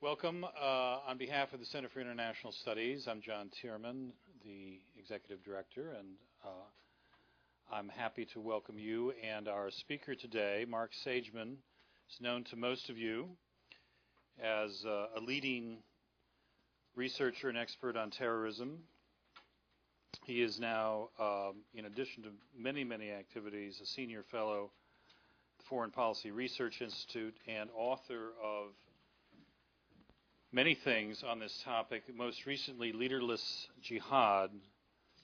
Welcome. On behalf of the Center for International Studies, I'm John Tierman, the Executive Director, and I'm happy to welcome you and our speaker today. Marc Sageman is known to most of you as a leading researcher and expert on terrorism. He is now, in addition to many, many activities, a senior fellow at the Foreign Policy Research Institute and author of many things on this topic, most recently Leaderless Jihad,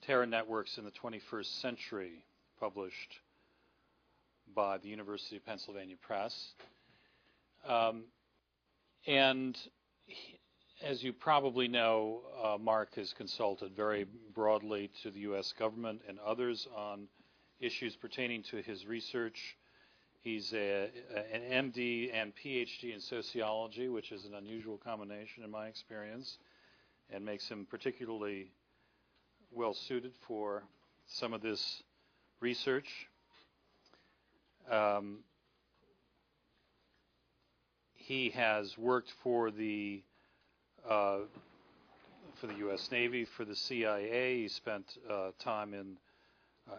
Terror Networks in the 21st Century, published by the University of Pennsylvania Press. As you probably know, Marc has consulted very broadly to the U.S. government and others on issues pertaining to his research. He's an MD and PhD in sociology, which is an unusual combination in my experience, and makes him particularly well suited for some of this research. He has worked for the U.S. Navy, for the CIA. He spent time in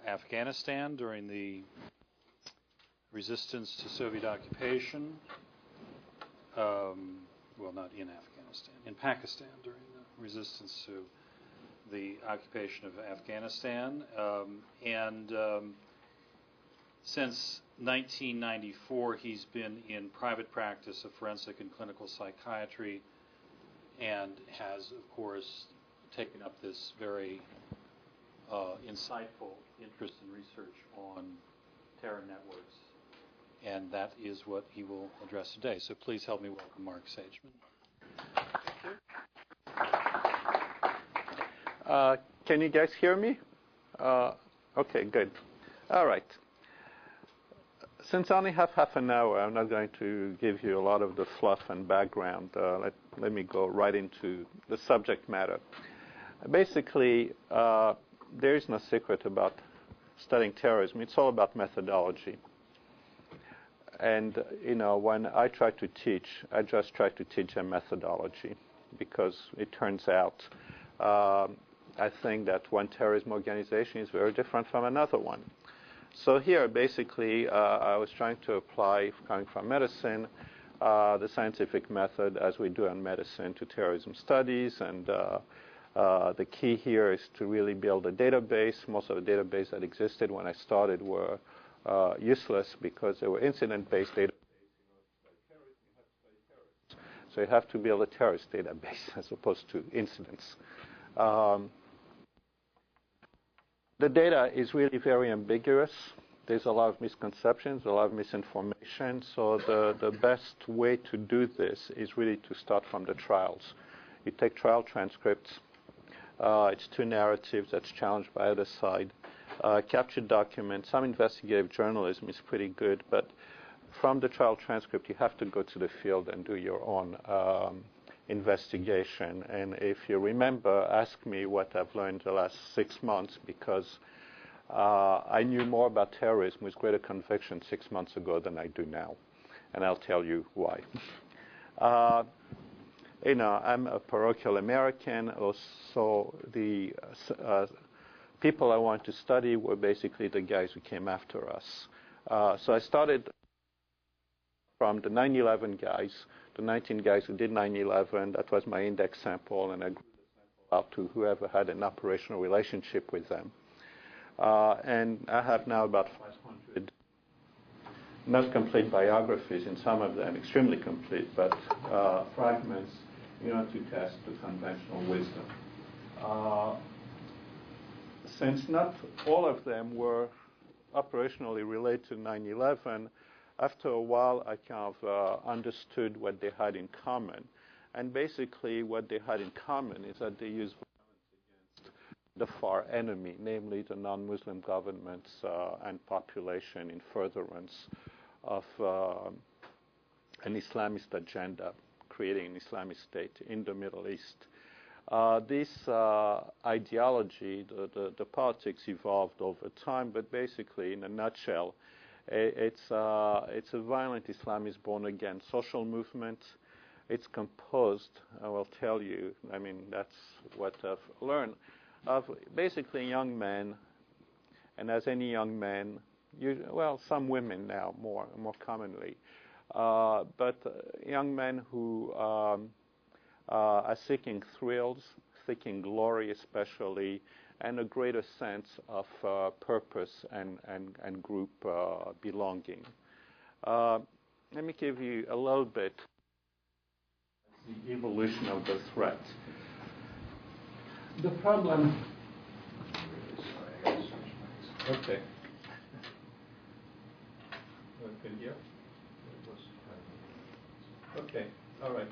Afghanistan during the resistance to Soviet occupation. Well, not in Afghanistan, in Pakistan during the resistance to the occupation of Afghanistan. Since 1994, he's been in private practice of forensic and clinical psychiatry and has, of course, taken up this very insightful interest in research on terror networks. And that is what he will address today. So please help me welcome Marc Sageman. Thank you. Can you guys hear me? Okay, good. All right. Since I only have half an hour, I'm not going to give you a lot of the fluff and background. Let me go right into the subject matter. Basically, there is no secret about studying terrorism. It's all about methodology. And, when I try to teach, I just try to teach a methodology because it turns out I think that one terrorism organization is very different from another one. So here, basically, I was trying to apply, coming from medicine, the scientific method as we do in medicine to terrorism studies. And the key here is to really build a database. Most of the database that existed when I started were useless because they were incident-based databases. So you have to build a terrorist database as opposed to incidents. The data is really very ambiguous. There's a lot of misconceptions, a lot of misinformation. So the best way to do this is really to start from the trials. You take trial transcripts. It's two narratives that's challenged by either side. Captured documents. Some investigative journalism is pretty good, but from the trial transcript, you have to go to the field and do your own investigation. And if you remember, ask me what I've learned the last 6 months, because I knew more about terrorism with greater conviction 6 months ago than I do now. And I'll tell you why. I'm a parochial American. Also, the people I wanted to study were basically the guys who came after us. So I started from the 9/11 guys, the 19 guys who did 9/11. That was my index sample, and I grew the sample out to whoever had an operational relationship with them. And I have now about 500 not complete biographies, in some of them extremely complete, but fragments, to test the conventional wisdom. Since not all of them were operationally related to 9/11, after a while I kind of understood what they had in common. And basically what they had in common is that they used violence against the far enemy, namely the non-Muslim governments and population in furtherance of an Islamist agenda, creating an Islamic state in the Middle East. This ideology, the politics evolved over time, but basically, in a nutshell, it's a violent Islamist born-again social movement it's composed, I will tell you, I mean, that's what I've learned, of basically young men, and as any young man, well, some women now more commonly, but young men who are seeking thrills, seeking glory especially, and a greater sense of purpose and group belonging. Let me give you a little bit the evolution of the threat. The problem. Okay. Can you hear? Okay. All right.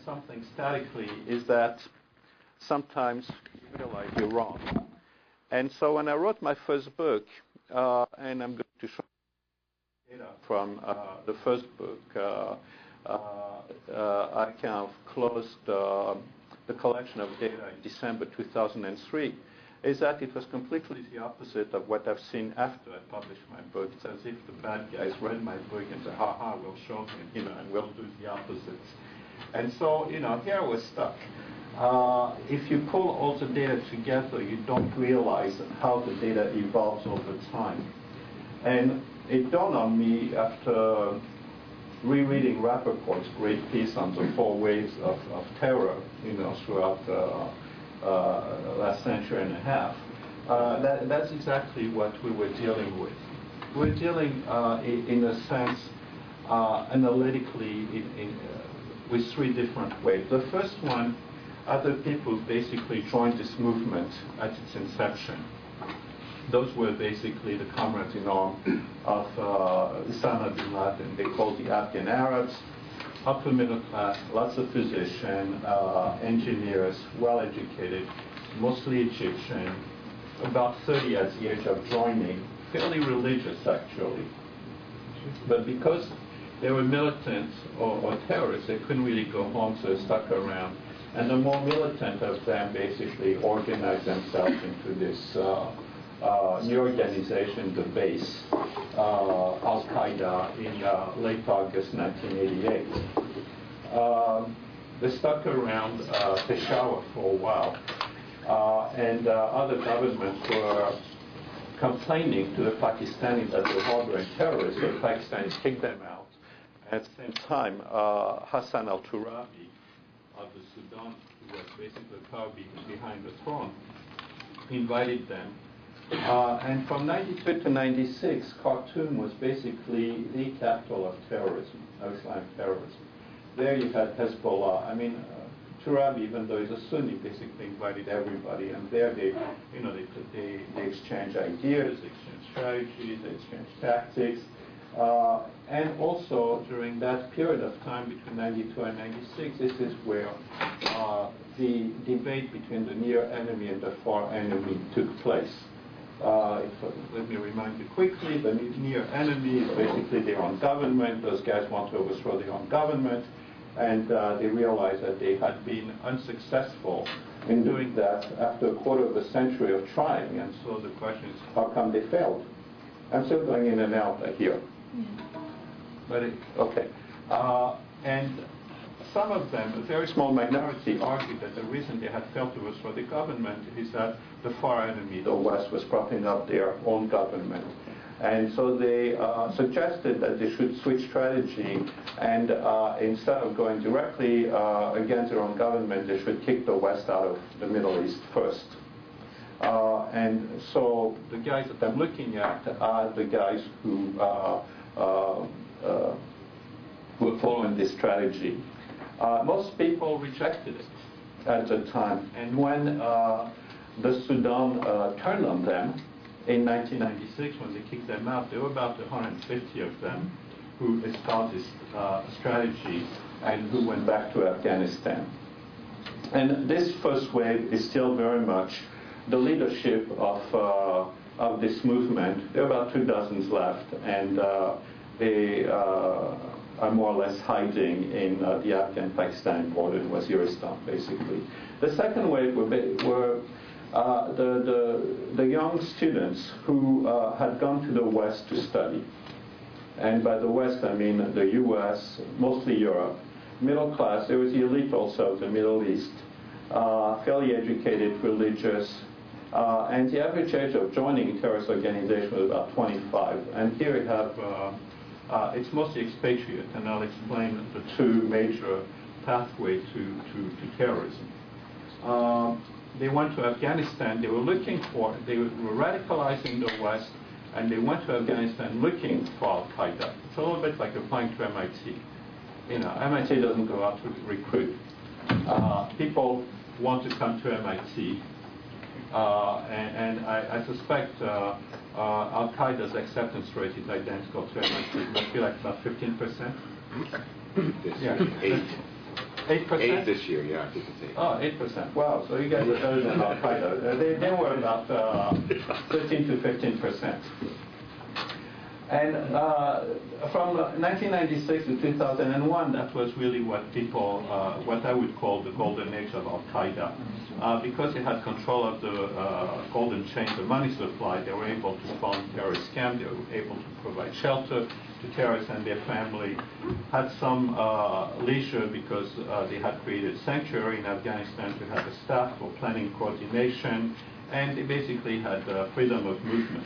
Something statically is that sometimes you realize you're wrong. And so when I wrote my first book, and I'm going to show data from the first book, I kind of closed the collection of data in December 2003, is that it was completely the opposite of what I've seen after I published my book. It's as if the bad guys read my book and said, ha, we'll show him, and we'll do the opposites. And so, here we're stuck. If you pull all the data together, you don't realize how the data evolves over time. And it dawned on me after rereading Rappaport's great piece on the 4 waves of terror, throughout the last century and a half, that's exactly what we were dealing with. We're dealing, in a sense, analytically with 3 different waves. The first one are the people who basically joined this movement at its inception. Those were basically the comrades in arms of Osama bin Laden. They called the Afghan Arabs, upper middle class, lots of physicians, engineers, well-educated, mostly Egyptian, about 30 at the age of joining, fairly religious actually. But because they were militant or terrorists, they couldn't really go home, so they stuck around. And the more militant of them basically organized themselves into this new organization, the base, Al-Qaeda, in late August 1988. They stuck around Peshawar for a while, and other governments were complaining to the Pakistanis that they're harboring terrorists, so the Pakistanis kicked them out. At the same time, Hassan al-Turabi of the Sudan, who was basically the power behind the throne, invited them. And from 92 to 96, Khartoum was basically the capital of terrorism, of Islamic terrorism. There you had Hezbollah. I mean, Turabi, even though he's a Sunni, basically invited everybody, and there they exchange ideas, they exchange strategies, they exchange tactics. And also during that period of time between 92 and 96, this is where the debate between the near enemy and the far enemy took place. Let me remind you quickly, the near enemy is basically their own government. Those guys want to overthrow their own government, and they realized that they had been unsuccessful in doing that after a quarter of a century of trying. And so the question is, how come they failed? I'm still going in and out here. Yeah. But okay. And some of them, a very small minority, argued that the reason they had failed to overthrow the government is that the far enemy, the West, was propping up their own government. And so they suggested that they should switch strategy, and instead of going directly against their own government, they should kick the West out of the Middle East first. And so the guys that I'm looking at are the guys who were following this strategy. Most people rejected it at the time. And when the Sudan turned on them in 1996, when they kicked them out, there were about 150 of them who espoused this strategy and who went back to Afghanistan. And this first wave is still very much the leadership of this movement. There are about 2 dozen left, and they are more or less hiding in the Afghan-Pakistan border in Waziristan, basically. The second wave were the young students who had gone to the West to study, and by the West I mean the US, mostly Europe, middle class, there was the elite also of the Middle East, fairly educated, religious, and the average age of joining a terrorist organization was about 25. And here we have, it's mostly expatriate, and I'll explain the two major pathways to terrorism. They went to Afghanistan, they were radicalizing the West, and they went to Afghanistan looking for Al-Qaeda. It's a little bit like applying to MIT. You know, MIT doesn't go out to recruit. People want to come to MIT, and I suspect Al-Qaeda's acceptance rate is identical to MIT. It must be like about 15%. Yeah. 8%? 8 this year, yeah, I think it's 8. Oh, 8%. Wow, so you guys are better than Al-Qaeda. They were about 13 to 15%. And from 1996 to 2001, that was really what people, what I would call the golden age of Al-Qaeda. Because they had control of the golden chain, the money supply, they were able to fund terrorist scams, they were able to provide shelter to terrorists and their family, had some leisure because they had created sanctuary in Afghanistan to have a staff for planning coordination, and they basically had freedom of movement.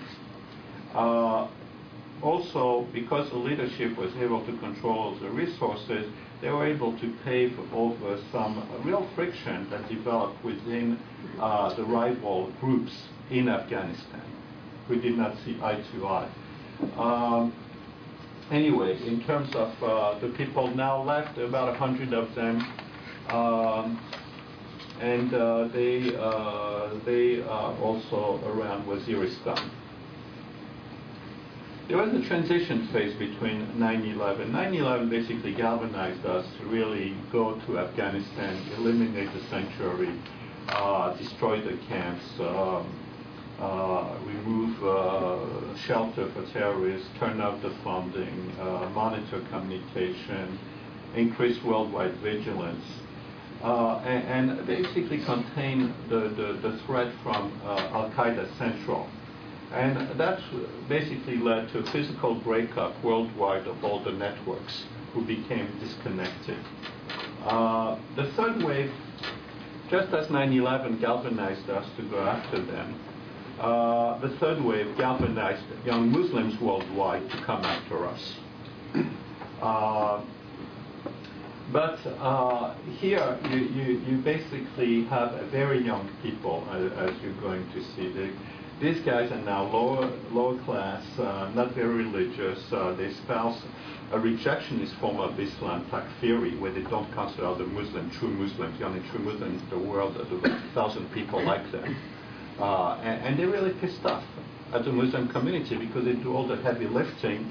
Also, because the leadership was able to control the resources, they were able to pave over some real friction that developed within the rival groups in Afghanistan, who did not see eye to eye. Anyway, in terms of the people now left, about 100 of them, and they are also around Waziristan. There was a transition phase between 9/11. 9/11 basically galvanized us to really go to Afghanistan, eliminate the sanctuary, destroy the camps, remove shelter for terrorists, turn off the funding, monitor communication, increase worldwide vigilance, and basically contain the threat from Al-Qaeda Central. And that basically led to a physical breakup worldwide of all the networks who became disconnected. The third wave, just as 9/11 galvanized us to go after them, the third wave galvanized young Muslims worldwide to come after us. But here you basically have a very young people, as you're going to see. These guys are now lower class, not very religious. They espouse a rejectionist form of Islam, takfiri, where they don't consider the Muslim true Muslims. The only true Muslims in the world are the 1,000 people like them. And they're really pissed off at the Muslim community because they do all the heavy lifting,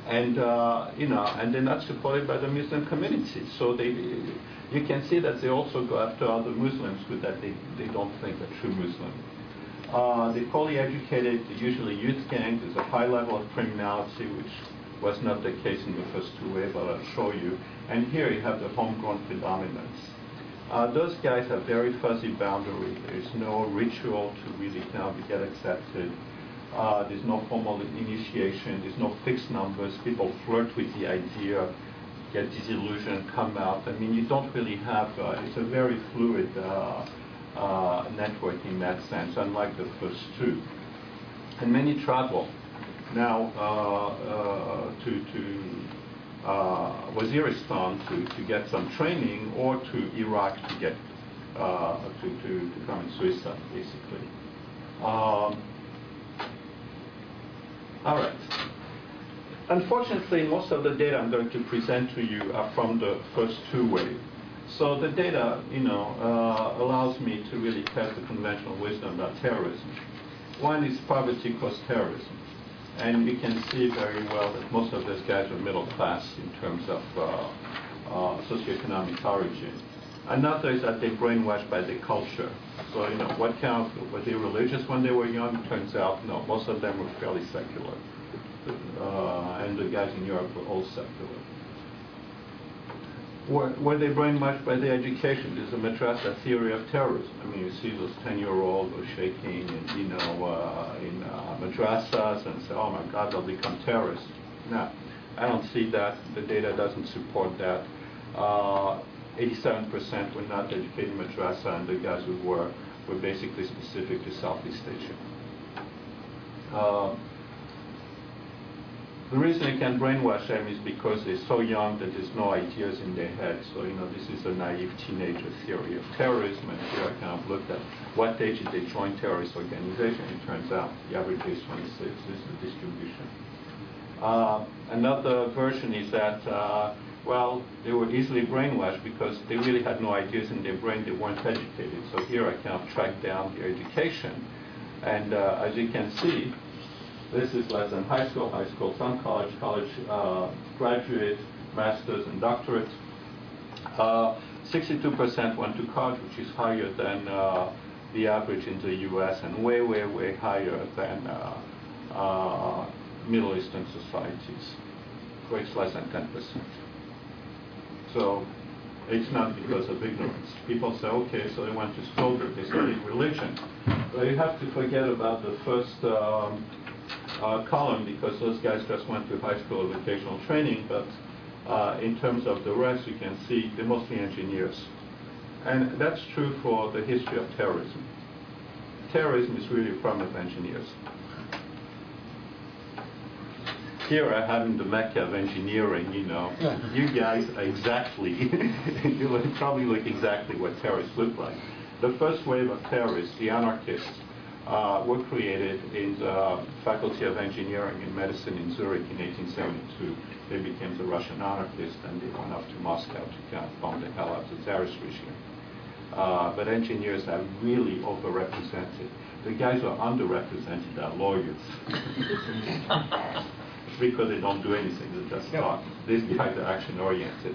and and they're not supported by the Muslim community. So you can see that they also go after other Muslims who that they don't think are true Muslims. They're poorly educated, usually youth gangs. There's a high level of criminality, which was not the case in the first two waves, but I'll show you. And here you have the homegrown predominance. Those guys have very fuzzy boundaries. There's no ritual to really get accepted. There's no formal initiation. There's no fixed numbers. People flirt with the idea, get disillusioned, come out. I mean, you don't really have, it's a very fluid network in that sense, unlike the first two. And many travel now to Waziristan to get some training, or to Iraq to get to commit suicide, basically. All right. Unfortunately, most of the data I'm going to present to you are from the first two waves. So the data, allows me to really test the conventional wisdom about terrorism. One is poverty causes terrorism. And you can see very well that most of those guys are middle class in terms of socioeconomic origin. Another is that they're brainwashed by the culture. So, what kind of, were they religious when they were young? Turns out, no, most of them were fairly secular. And the guys in Europe were all secular. were they brainwashed by the education? There's a madrasa theory of terrorism. I mean, you see those 10-year-olds are shaking, and, in madrasas, and say, "Oh my God, they'll become terrorists." No, I don't see that. The data doesn't support that. 87% were not educated in madrasa, and the guys who were basically specific to Southeast Asia. The reason they can brainwash them is because they're so young that there's no ideas in their head. So, this is a naive teenager theory of terrorism. And here I kind of looked at what age did they join terrorist organization. It turns out the average is 26. This is the distribution. Another version is that, well, they were easily brainwashed because they really had no ideas in their brain. They weren't educated. So here I kind of tracked down their education. And as you can see, this is less than high school, some college, graduate, master's, and doctorate. 62% went to college, which is higher than the average in the U.S. and way, way, way higher than Middle Eastern societies. So it's less than 10%. So it's not because of ignorance. People say, okay, so they went to school, they studied religion. But you have to forget about the first column, because those guys just went to high school vocational training, but in terms of the rest, you can see they're mostly engineers. And that's true for the history of terrorism. Terrorism is really a problem of engineers. Here I have in the Mecca of engineering, you guys are exactly, you probably look exactly what terrorists look like. The first wave of terrorists, the anarchists, were created in the Faculty of Engineering and Medicine in Zurich in 1872. They became the Russian anarchists, and they went off to Moscow to kind of bomb the hell out of the Tsarist regime. But engineers are really overrepresented. The guys who are underrepresented are lawyers. Because they don't do anything, they just talk. These guys are action-oriented.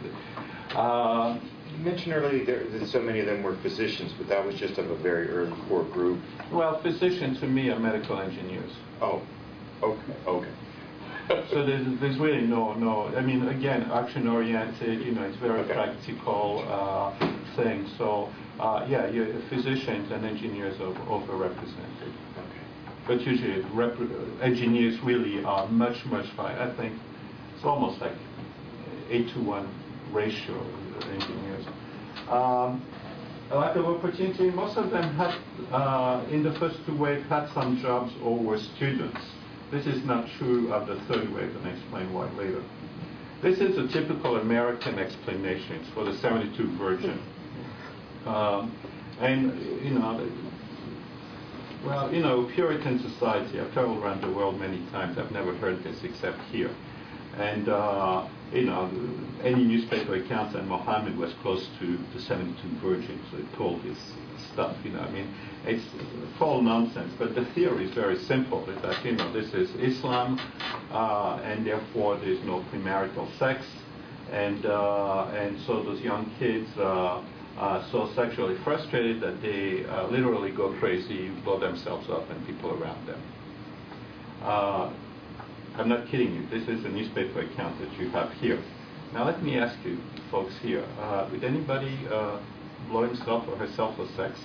You mentioned earlier that so many of them were physicians, but that was just of a very early core group. Well, physicians to me are medical engineers. Oh, okay. So there's really no. I mean, again, action-oriented. It's very practical thing. So yeah, physicians and engineers are overrepresented. But usually, engineers really are much higher. I think it's almost like 8-to-1 ratio of engineers. A lack of opportunity. Most of them had, in the first two waves, had some jobs or were students. This is not true of the third wave, and I'll explain why later. This is a typical American explanation for the 72 version. Puritan society, I've traveled around the world many times. I've never heard this except here. And, any newspaper accounts that Muhammad was close to the 72 virgins. So they told this stuff, it's full nonsense. But the theory is very simple. It's that, this is Islam, and therefore there's no premarital sex. And so those young kids are so sexually frustrated that they literally go crazy, blow themselves up, and people around them. I'm not kidding you. This is a newspaper account that you have here. Now let me ask you, folks here, would anybody blow himself or herself for sex?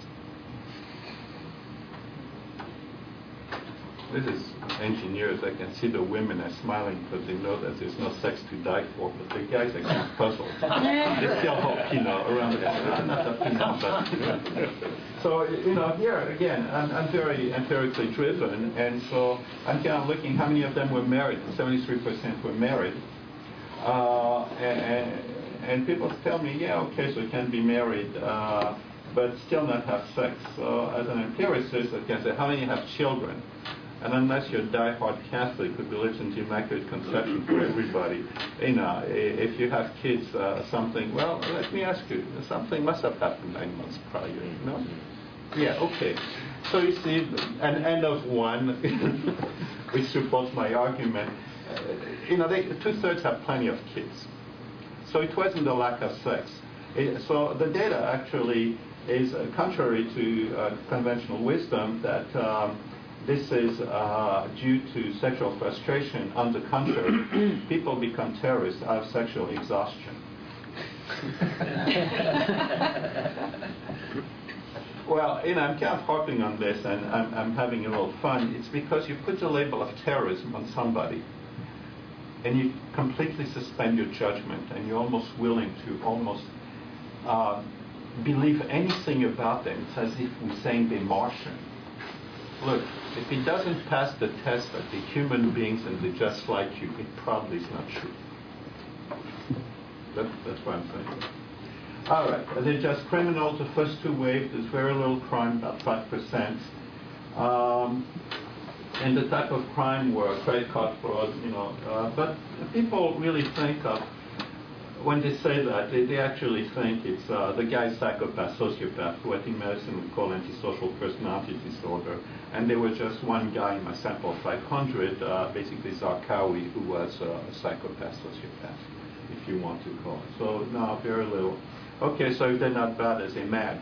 This is engineers. I can see the women are smiling because they know that there's no sex to die for, but the guys are kind of puzzled. They still hope, around the corner. Not up but so, here again, I'm very empirically driven, and so I'm kind of looking how many of them were married. 73% were married, and people tell me, yeah, okay, so you can be married, but still not have sex. So, as an empiricist, I can say, how many have children? And unless you're a die-hard Catholic who believes in the Immaculate Conception for everybody, if you have kids, well, let me ask you, something must have happened 9 months prior, no? Yeah, okay. So you see, an N of 1, which supports my argument. 2/3 have plenty of kids. So it wasn't a lack of sex. So the data actually is contrary to conventional wisdom that this is due to sexual frustration. On the contrary, people become terrorists out of sexual exhaustion. Well, I'm kind of harping on this, and I'm having a little fun. It's because you put the label of terrorism on somebody, and you completely suspend your judgment, and you're almost willing to almost believe anything about them. It's as if we're saying they're Martian. Look, if he doesn't pass the test that they're human beings and they're just like you, it probably is not true. That's what I'm saying. All right, they're just criminals. The first two waves, there's very little crime, about 5%. And the type of crime were credit card fraud, but people really think of, when they say that, they actually think it's the guy's psychopath, sociopath, what in medicine we call antisocial personality disorder. And there was just one guy in my sample of 500, basically Zarqawi, who was a psychopath, sociopath, if you want to call it. So, no, very little. Okay, so if they're not bad, as they're mad.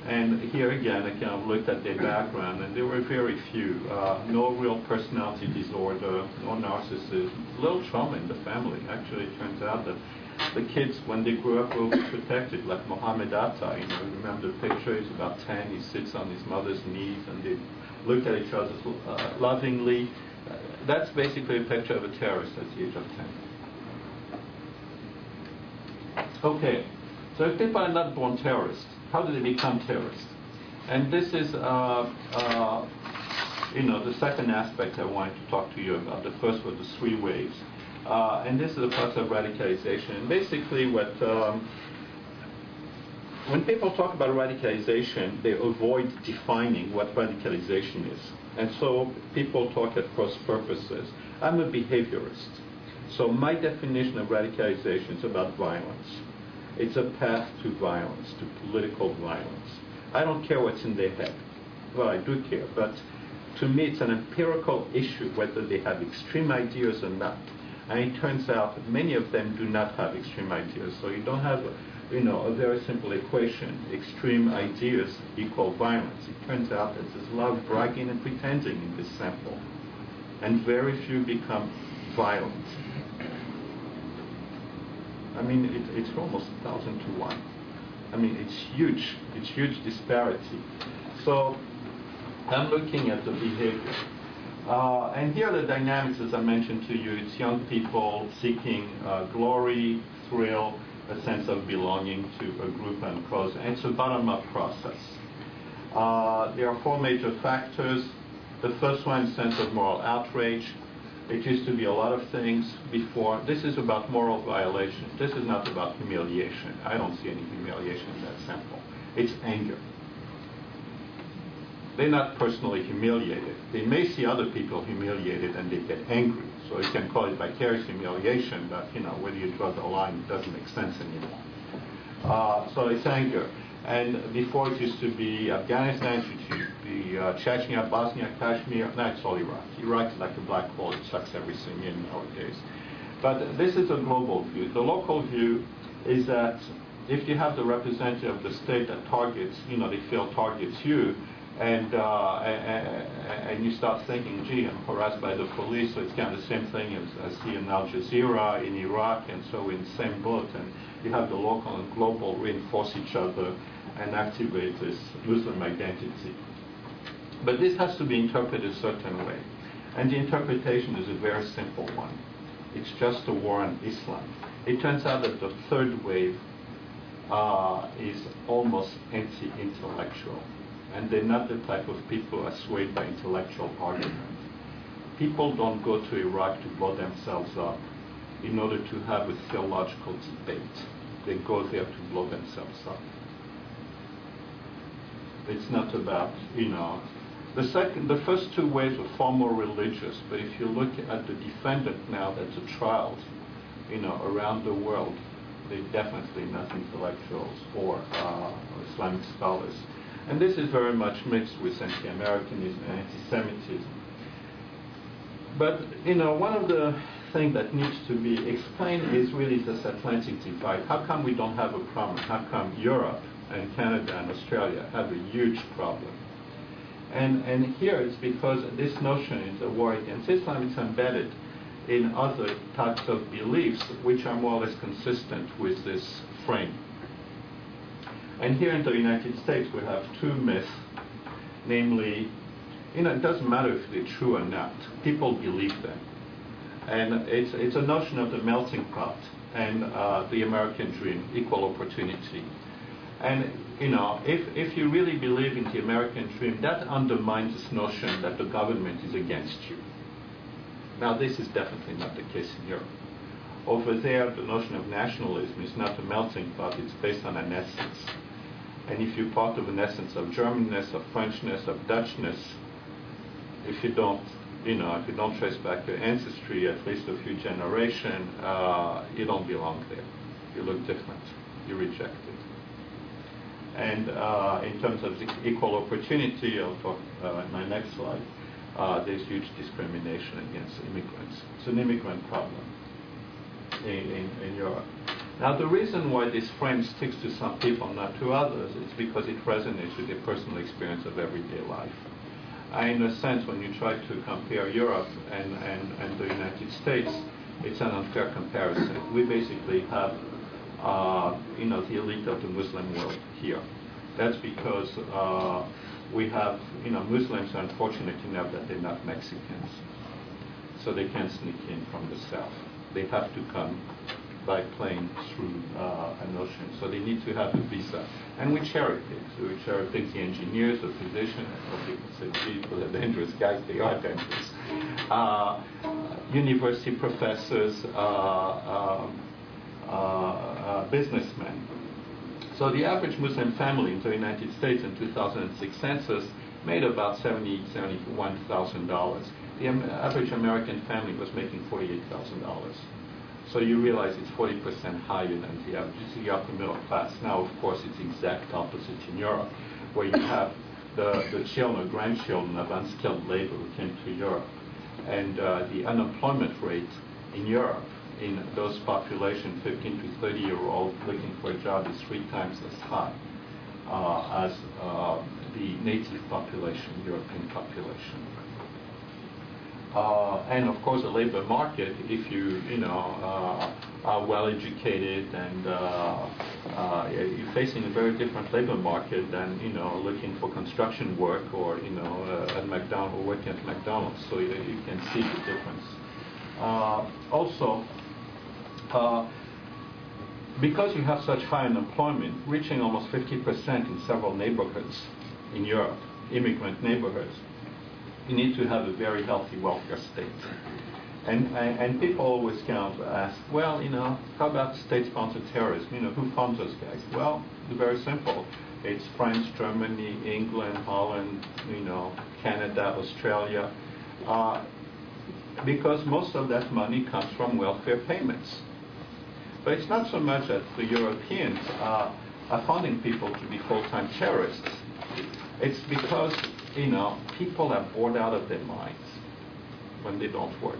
And here again, I kind of looked at their background, and there were very few. No real personality disorder, no narcissism, little trauma in the family. Actually, it turns out that the kids, when they grew up, were protected, like Mohammed Atta. Remember the picture? He's about 10. He sits on his mother's knees, and they look at each other lovingly. That's basically a picture of a terrorist at the age of 10. Okay, so if people are not born terrorists, how do they become terrorists? And this is, the second aspect I wanted to talk to you about. The first was the three waves. And this is the process of radicalization. And basically when people talk about radicalization, they avoid defining what radicalization is. And so people talk at cross purposes. I'm a behaviorist. So my definition of radicalization is about violence. It's a path to violence, to political violence. I don't care what's in their head. Well, I do care, but to me it's an empirical issue whether they have extreme ideas or not. And it turns out that many of them do not have extreme ideas. So you don't have, a very simple equation, extreme ideas equal violence. It turns out that there's a lot of bragging and pretending in this sample. And very few become violent. I mean, it's almost 1,000 to 1. I mean, it's huge disparity. So I'm looking at the behavior. And here are the dynamics, as I mentioned to you. It's young people seeking glory, thrill, a sense of belonging to a group and cause. And it's a bottom-up process. There are four major factors. The first one is sense of moral outrage. It used to be a lot of things before. This is about moral violation. This is not about humiliation. I don't see any humiliation in that sample. It's anger. They're not personally humiliated. They may see other people humiliated and they get angry. So you can call it vicarious humiliation, but whether you draw the line, it doesn't make sense anymore. So it's anger. And before it used to be Afghanistan, it used to be Chechnya, Bosnia, Kashmir. Now it's all Iraq. Iraq is like a black hole. It sucks everything in nowadays. But this is a global view. The local view is that if you have the representative of the state that targets, they feel targets you, and you start thinking, gee, I'm harassed by the police, so it's kind of the same thing as I see in Al Jazeera, in Iraq, and so in the same boat. And you have the local and global reinforce each other and activate this Muslim identity. But this has to be interpreted a certain way. And the interpretation is a very simple one. It's just a war on Islam. It turns out that the third wave is almost anti-intellectual. And they're not the type of people who are swayed by intellectual argument. People don't go to Iraq to blow themselves up in order to have a theological debate. They go there to blow themselves up. It's not about, the first two waves were far more religious, but if you look at the defendant now that's a trial, around the world, they're definitely not intellectuals or Islamic scholars. And this is very much mixed with anti-Americanism and anti-Semitism. But, one of the things that needs to be explained is really this Atlantic divide. How come we don't have a problem? How come Europe and Canada and Australia have a huge problem? And here it's because this notion is a war against Islam. It's embedded in other types of beliefs which are more or less consistent with this frame. And here in the United States we have two myths, namely, it doesn't matter if they're true or not, people believe them. And it's a notion of the melting pot and the American dream, equal opportunity. And if you really believe in the American dream, that undermines this notion that the government is against you. Now, this is definitely not the case in Europe. Over there, the notion of nationalism is not a melting pot, it's based on an essence. And if you're part of an essence of Germanness, of Frenchness, of Dutchness, if you don't trace back your ancestry at least a few generations, you don't belong there. You look different. You're rejected. And in terms of equal opportunity, I'll talk in my next slide, there's huge discrimination against immigrants. It's an immigrant problem in Europe. Now, the reason why this frame sticks to some people, not to others, is because it resonates with their personal experience of everyday life. In a sense, when you try to compare Europe and the United States, it's an unfair comparison. We basically have, the elite of the Muslim world here. That's because we have, Muslims are unfortunate enough that they're not Mexicans, so they can't sneak in from the south. They have to come by plane through an ocean, so they need to have a visa. And we cherry pick. So we cherry pick the engineers, the physicians. People say, people are dangerous guys. They are dangerous. University professors, businessmen. So the average Muslim family in the United States in 2006 census made about $71,000. The average American family was making $48,000. So you realize it's 40% higher than the average. It's the upper middle class. Now, of course, it's the exact opposite in Europe, where you have the children or grandchildren of unskilled labor who came to Europe. And the unemployment rate in Europe, in those population, 15 to 30-year-olds looking for a job, is 3 times as high as the native population, European population. And of course, the labor market, if you are well educated and you're facing a very different labor market than looking for construction work or at McDonald's or working at McDonald's. So you can see the difference. Also, because you have such high unemployment, reaching almost 50% in several neighborhoods in Europe, immigrant neighborhoods, you need to have a very healthy welfare state. And people always kind of ask, well, how about state-sponsored terrorism? Who funds those guys? Well, it's very simple. It's France, Germany, England, Holland, Canada, Australia, because most of that money comes from welfare payments. But it's not so much that the Europeans are funding people to be full-time terrorists. It's because people are bored out of their minds when they don't work.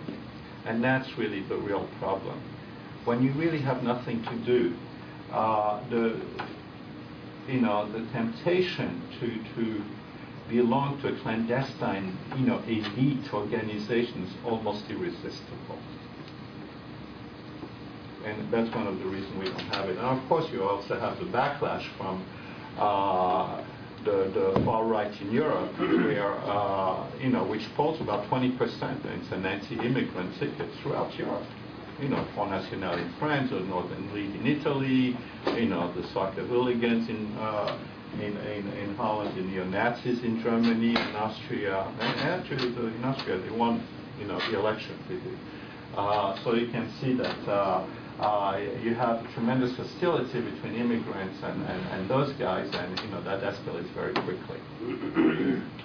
And that's really the real problem. When you really have nothing to do, the temptation to belong to a clandestine, elite organization is almost irresistible. And that's one of the reasons we don't have it. And of course, you also have the backlash from the far right in Europe, where which polls about 20%, and it's an anti-immigrant ticket throughout Europe. Front National in France, or Northern League in Italy, the soccer hooligans in Holland, the neo-Nazis in Germany, in Austria, and actually in Austria they won, the election. So you can see that. You have tremendous hostility between immigrants and those guys, and that escalates very quickly.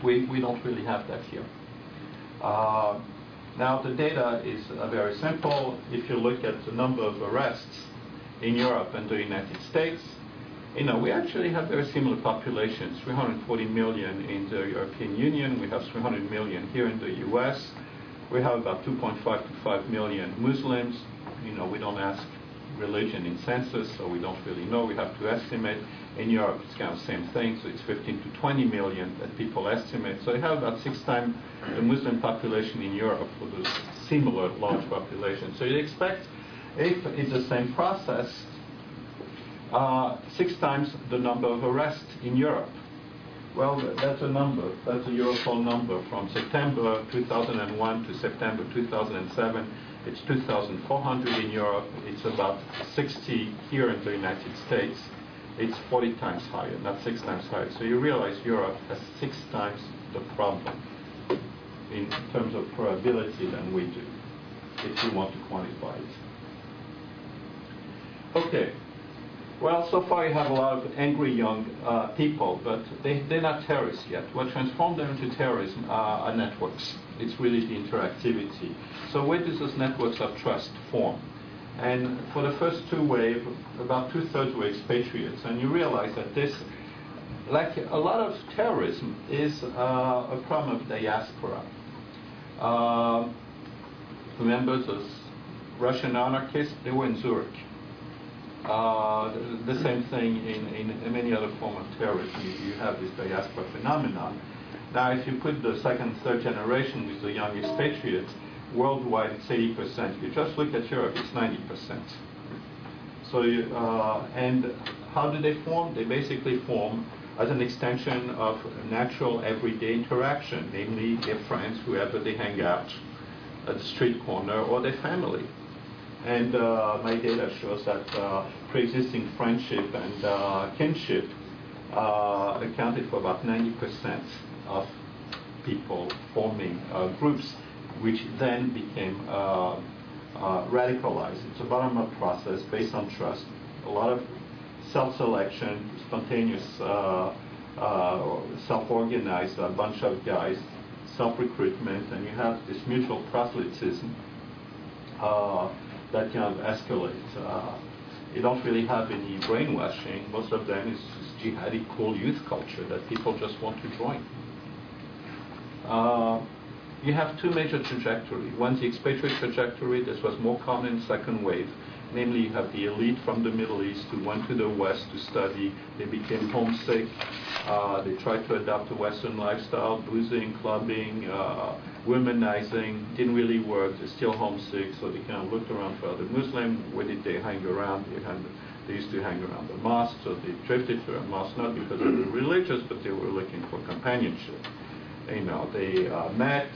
We don't really have that here. Now the data is very simple. If you look at the number of arrests in Europe and the United States, we actually have very similar populations. 340 million in the European Union. We have 300 million here in the U.S. We have about 2.5 to 5 million Muslims. We don't ask religion in census, so we don't really know. We have to estimate. In Europe, it's kind of the same thing, so it's 15 to 20 million that people estimate. So you have about 6 times the Muslim population in Europe for the similar large population. So you expect, if it's the same process, 6 times the number of arrests in Europe. Well, that's a number. That's a Europol number from September 2001 to September 2007. It's 2,400 in Europe. It's about 60 here in the United States. It's 40 times higher, not 6 times higher. So you realize Europe has 6 times the problem in terms of probability than we do, if you want to quantify it. Okay. Well, so far you have a lot of angry young people, but they're not terrorists yet. What transformed them into terrorism are networks. It's really the interactivity. So where does those networks of trust form? And for the first 2 waves, about 2/3 were expatriates. And you realize that this, like a lot of terrorism, is a problem of diaspora. Remember those Russian anarchists? They were in Zurich. The same thing in many other forms of terrorism. You have this diaspora phenomenon. Now, if you put the 2nd, 3rd generation with the young expatriates, worldwide it's 80%. If you just look at Europe, it's 90%. So, and how do they form? They basically form as an extension of natural everyday interaction, namely their friends, whoever they hang out at the street corner, or their family. And my data shows that pre-existing friendship and kinship accounted for about 90% of people forming groups, which then became radicalized. It's a bottom-up process based on trust, a lot of self-selection, spontaneous, self-organized, a bunch of guys, self-recruitment, and you have this mutual proselytism that kind of escalates. You don't really have any brainwashing. Most of them is jihadi cool youth culture that people just want to join. You have 2 major trajectories. One's the expatriate trajectory. This was more common in 2nd wave. Namely, you have the elite from the Middle East who went to the West to study. They became homesick. They tried to adopt a Western lifestyle, boozing, clubbing, womanizing. Didn't really work. They're still homesick, so they kind of looked around for other Muslims. Where did they hang around? They used to hang around the mosque, so they drifted to a mosque, not because they were religious, but they were looking for companionship. You know, they met,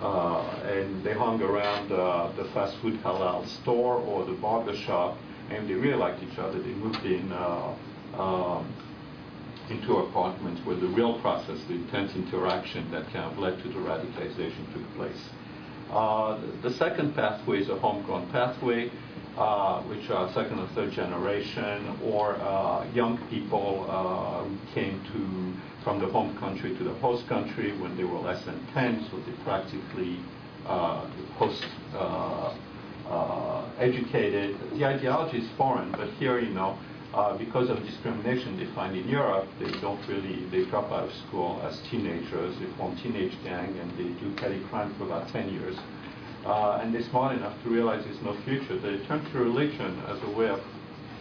and they hung around the fast food halal store or the barber shop, and they really liked each other. They moved in into apartments where the real process, the intense interaction that kind of led to the radicalization took place. The 2nd pathway is a homegrown pathway, which are 2nd or 3rd generation, or young people who came from the home country to the host country when they were less than 10, so they practically post educated. The ideology is foreign, but here, you know, because of discrimination they find in Europe, they drop out of school as teenagers, they form teenage gang, and they do petty crime for about 10 years. And they're smart enough to realize there's no future. They turn to religion as a way of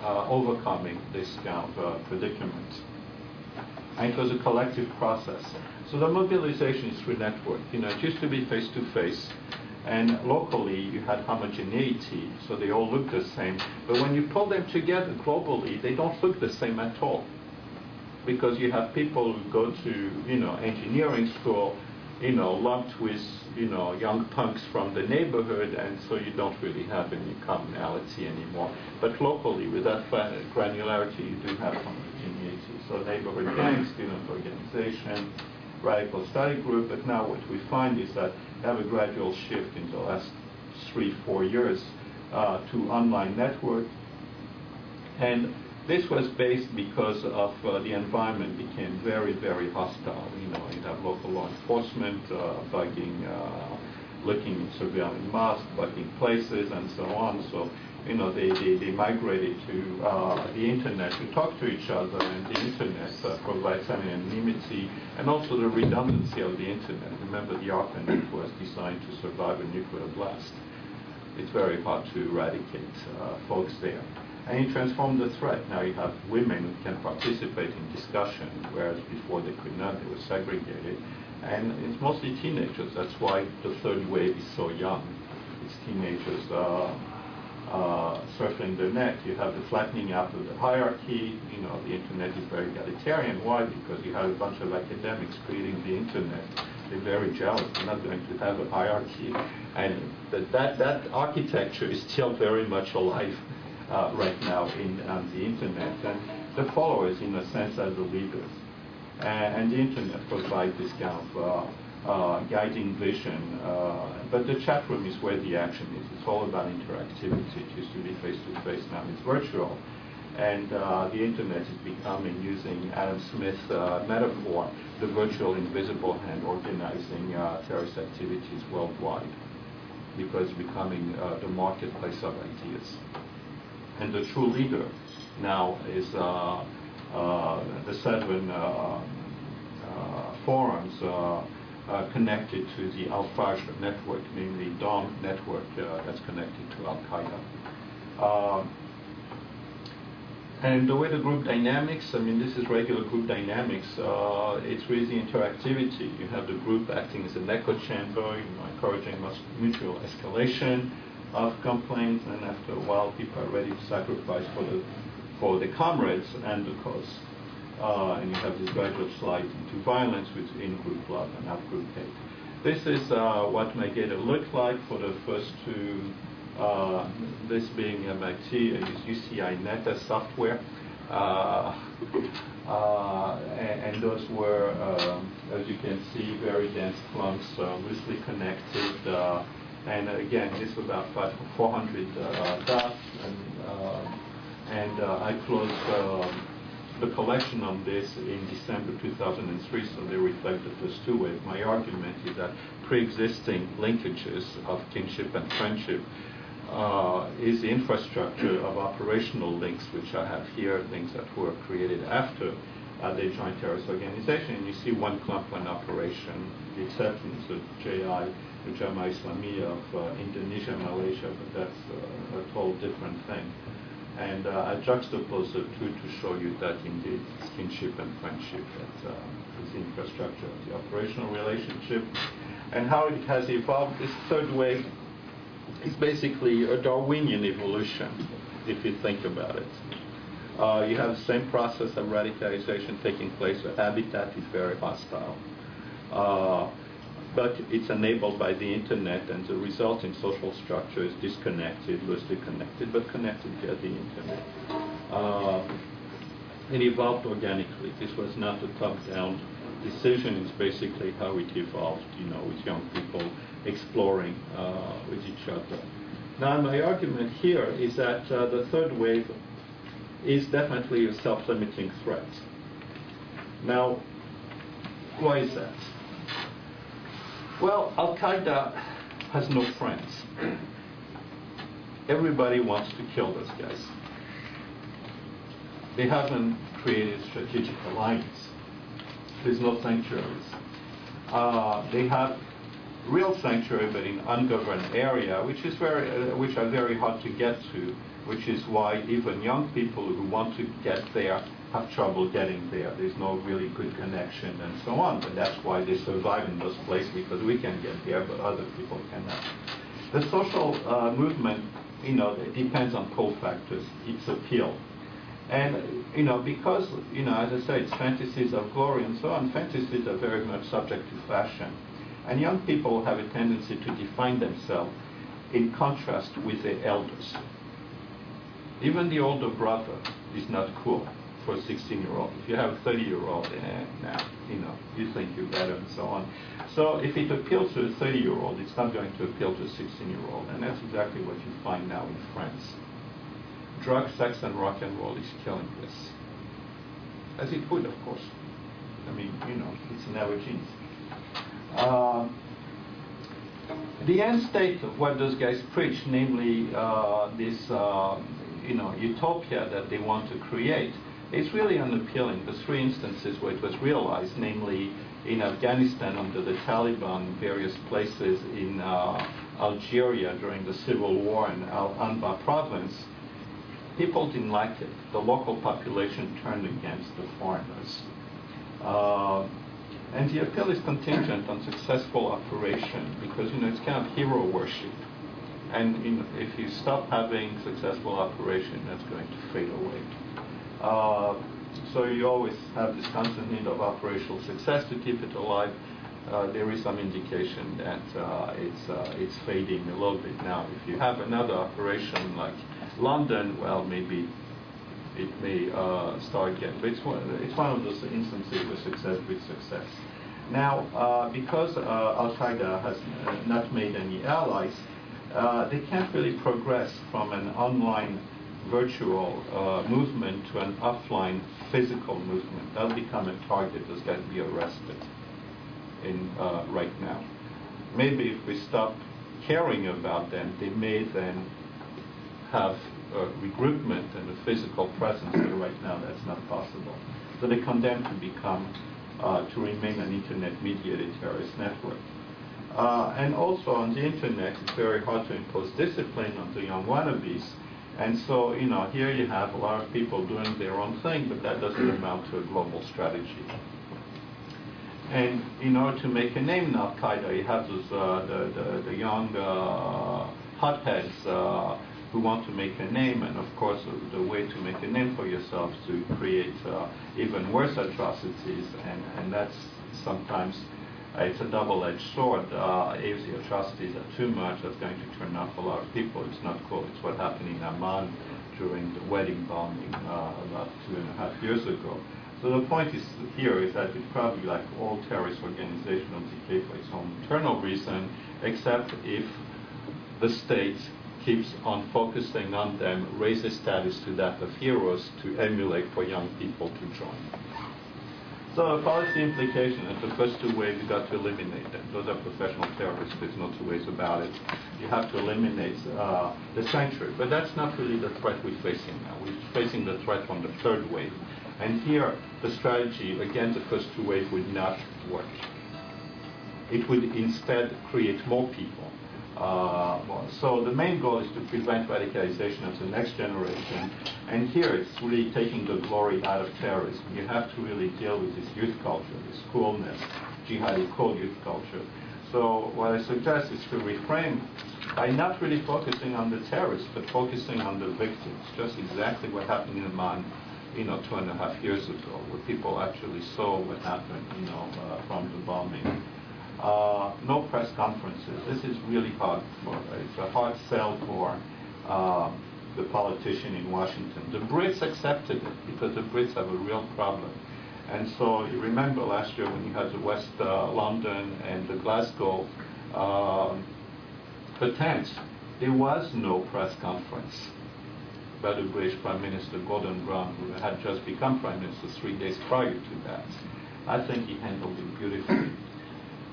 overcoming this kind of predicament. And it was a collective process. So the mobilization is through network. You know, it used to be face-to-face. And locally, you had homogeneity, so they all look the same. But when you pull them together globally, they don't look the same at all. Because you have people who go to, you know, engineering school, you know, lumped with, you know, young punks from the neighborhood, and so you don't really have any commonality anymore. But locally, with that granularity, you do have homogeneity. So neighborhood gangs, student organization, radical study group, but now what we find is that we have a gradual shift in the last 3-4 years to online network. And this was based because of the environment became very, very hostile. You know, you have local law enforcement bugging, looking, surveilling mosques, bugging places, and so on. So, you know, they migrated to the internet to talk to each other, and the internet provides anonymity and also the redundancy of the internet. Remember, the ARPANET was designed to survive a nuclear blast. It's very hard to eradicate folks there. And you transform the threat. Now you have women who can participate in discussion, whereas before they could not, they were segregated. And it's mostly teenagers. That's why the third wave is so young. It's teenagers surfing the net. You have the flattening out of the hierarchy. You know, the internet is very egalitarian. Why? Because you have a bunch of academics creating the internet. They're very jealous. They're not going to have a hierarchy. And that architecture is still very much alive right now on the internet. And the followers, in a sense, are the leaders. And the internet provides this kind of guiding vision. But the chat room is where the action is. It's all about interactivity. It used to be face-to-face, now it's virtual. And the internet is becoming, using Adam Smith's metaphor, the virtual invisible hand organizing terrorist activities worldwide, because it's becoming the marketplace of ideas. And the true leader now is the 7 forums connected to the Al-Fajr network, namely Dawn network that's connected to Al-Qaeda. And the way the group dynamics, I mean, this is regular group dynamics, it's really the interactivity. You have the group acting as an echo chamber, encouraging mutual escalation of complaints, and after a while people are ready to sacrifice for the comrades and the cause. And you have this gradual slide into violence with in-group love and out-group hate. This is what Qaeda looked like for the first 2, this being MIT, UCI Neta software. And those were, as you can see, very dense clumps, loosely connected. And again, this was about 400 dots. And I closed the collection on this in December 2003, so they reflect the first 2 waves. My argument is that pre-existing linkages of kinship and friendship is the infrastructure of operational links, which I have here, links that were created after they joined terrorist organization. And you see one clump, one operation. The exception is the JI, the Jamaah Islamiyah of Indonesia, Malaysia, but that's a whole different thing. And I juxtapose the 2 to show you that indeed it's kinship and friendship that is the infrastructure of the operational relationship. And how it has evolved, this third wave is basically a Darwinian evolution, if you think about it. You have the same process of radicalization taking place. The habitat is very hostile. But it's enabled by the internet, and the resulting social structure is disconnected, loosely connected, but connected via the internet. It evolved organically. This was not a top-down decision. It's basically how it evolved, with young people exploring with each other. Now, my argument here is that the third wave is definitely a self-limiting threat. Now, why is that? Well, Al-Qaeda has no friends. Everybody wants to kill those guys. They haven't created strategic alliance. There's no sanctuaries. They have real sanctuary, but in ungoverned area, which are very hard to get to, which is why even young people who want to get there have trouble getting there. There's no really good connection and so on, but that's why they survive in those places, because we can get there, but other people cannot. The social movement, it depends on pull factors, its appeal. And, because, as I say, it's fantasies of glory and so on, fantasies are very much subject to fashion. And young people have a tendency to define themselves in contrast with their elders. Even the older brother is not cool for a 16-year-old. If you have a 30-year-old, now, you think you're better and so on. So if it appeals to a 30-year-old, it's not going to appeal to a 16-year-old. And that's exactly what you find now in France. Drugs, sex, and rock and roll is killing this. As it would, of course. I mean, it's in our genes. The end state of what those guys preach, namely this utopia that they want to create, is really unappealing. The 3 instances where it was realized, namely in Afghanistan under the Taliban, various places in Algeria during the civil war in Al-Anbar province, people didn't like it. The local population turned against the foreigners. And the appeal is contingent on successful operation because, it's kind of hero worship. And if you stop having successful operation, that's going to fade away. So you always have this constant need of operational success to keep it alive. There is some indication that it's fading a little bit now. If you have another operation like London, well, maybe it may start again. But it's one of those instances with success. Now, because Al-Qaeda has not made any allies, they can't really progress from an online virtual movement to an offline physical movement. That'll become a target that's going to be arrested right now. Maybe if we stop caring about them, they may then have a regroupment and a physical presence, but right now that's not possible. So they're condemned to become, to remain an internet-mediated terrorist network. And also on the internet, it's very hard to impose discipline on the young wannabes. And so, here you have a lot of people doing their own thing, but that doesn't amount to a global strategy. And in order to make a name in Al-Qaeda, you have those, the young hotheads who want to make a name, and of course the way to make a name for yourself is to create even worse atrocities, and that's sometimes it's a double-edged sword. If the atrocities are too much, that's going to turn off a lot of people. It's not cool. It's what happened in Amman during the wedding bombing about 2.5 years ago. So the point here is that it's probably like all terrorist organizations will decay for its own internal reason, except if the state keeps on focusing on them, raises status to that of heroes to emulate for young people to join. So the policy implication is the first two ways you've got to eliminate them. Those are professional terrorists. There's no two ways about it. You have to eliminate the sanctuary. But that's not really the threat we're facing now. We're facing the threat from the third wave. And here, the strategy, again, the first two waves would not work. It would instead create more people. So the main goal is to prevent radicalization of the next generation. And here it's really taking the glory out of terrorism. You have to really deal with this youth culture, this coolness, jihadi cool youth culture. So what I suggest is to reframe by not really focusing on the terrorists, but focusing on the victims. Just exactly what happened in Amman, 2.5 years ago, where people actually saw what happened, from the bombing. No press conferences. This is really hard. It's a hard sell for the politician in Washington. The Brits accepted it because the Brits have a real problem. And so you remember last year when you had the West London and the Glasgow attempts, there was no press conference by the British Prime Minister Gordon Brown, who had just become Prime Minister 3 days prior to that. I think he handled it beautifully.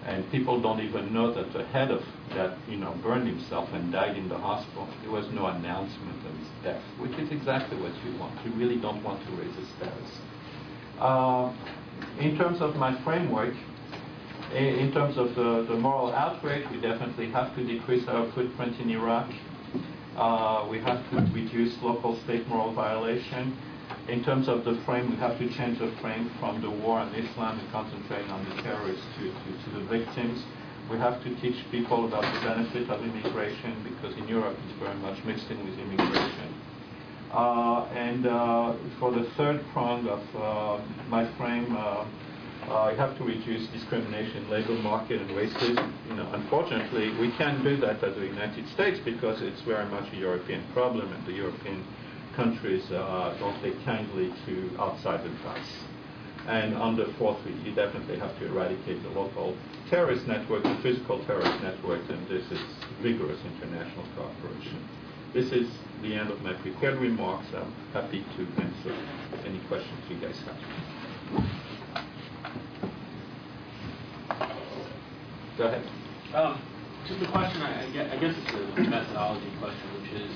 And people don't even know that the head of that, burned himself and died in the hospital. There was no announcement of his death, which is exactly what you want. You really don't want to raise his status. In terms of my framework, in terms of the moral outrage, we definitely have to decrease our footprint in Iraq. We have to reduce local state moral violation. In terms of the frame, we have to change the frame from the war on Islam and concentrate on the terrorists to the victims. We have to teach people about the benefit of immigration because in Europe it's very much mixed in with immigration. And for the third prong of my frame, you have to reduce discrimination, labor market, and racism. Unfortunately, we can't do that as the United States because it's very much a European problem, and the European countries don't take kindly to outside advice. And on the fourth, you definitely have to eradicate the local terrorist network, the physical terrorist networks, and this is vigorous international cooperation. This is the end of my prepared remarks. I'm happy to answer any questions you guys have. Go ahead. Just a question, I guess it's a methodology question, which is,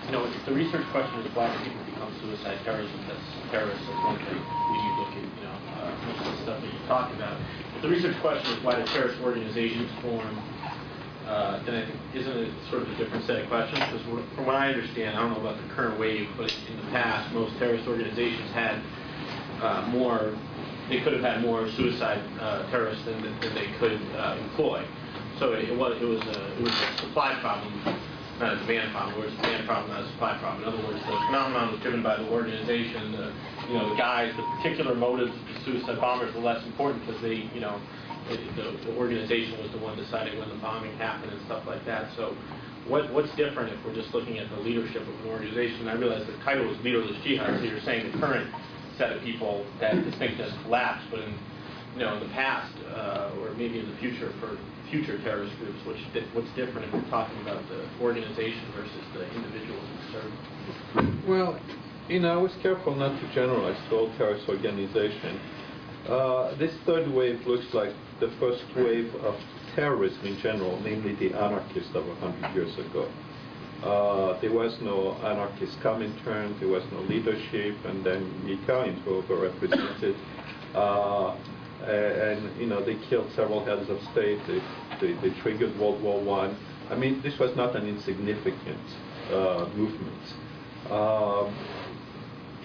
if the research question is why do people become suicide terrorists, that's one thing. You look at, most of the stuff that you talked about. If the research question is why do terrorist organizations form, then I think isn't it sort of a different set of questions? Because from what I understand, I don't know about the current wave, but in the past, most terrorist organizations had more they could have had more suicide terrorists than they could employ. So it was a supply problem, not a demand problem. It was a demand problem, not a supply problem. In other words, the phenomenon was driven by the organization. The guys, the particular motives of the suicide bombers were less important because they, the organization was the one deciding when the bombing happened and stuff like that. So what's different if we're just looking at the leadership of an organization? I realize the title is Leaderless Jihad, so you're saying the current set of people that this thing just collapsed, but in the past or maybe in the future for future terrorist groups, what's different if we're talking about the organization versus the individuals who serve? Well, I was careful not to generalize the whole terrorist organization. This third wave looks like the first wave of terrorism in general, namely the anarchists of 100 years ago. There was no anarchist Comintern, there was no leadership, and then the Italians were overrepresented. And they killed several heads of state. They triggered World War I. I mean, this was not an insignificant movement.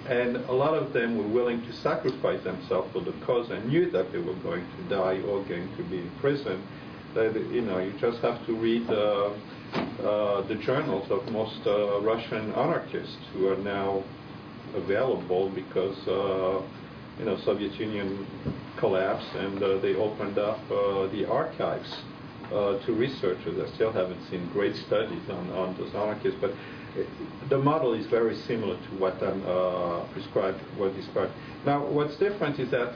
And a lot of them were willing to sacrifice themselves for the cause and knew that they were going to die or going to be in prison. You just have to read the journals of most Russian anarchists who are now available because Soviet Union collapsed and they opened up the archives to researchers. I still haven't seen great studies on those anarchists, but the model is very similar to what I'm described. Now, what's different is that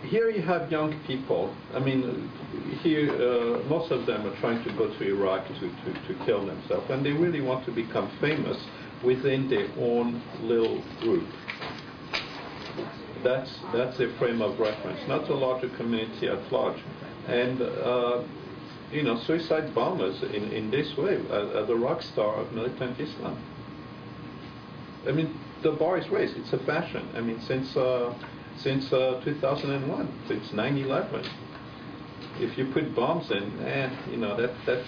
here you have young people. I mean, here most of them are trying to go to Iraq to kill themselves, and they really want to become famous within their own little group. That's a frame of reference, not the larger community at large. And suicide bombers in this way are the rock star of militant Islam. I mean, the bar is raised. It's a fashion. I mean, since 2001, since 9/11. If you put bombs in, that's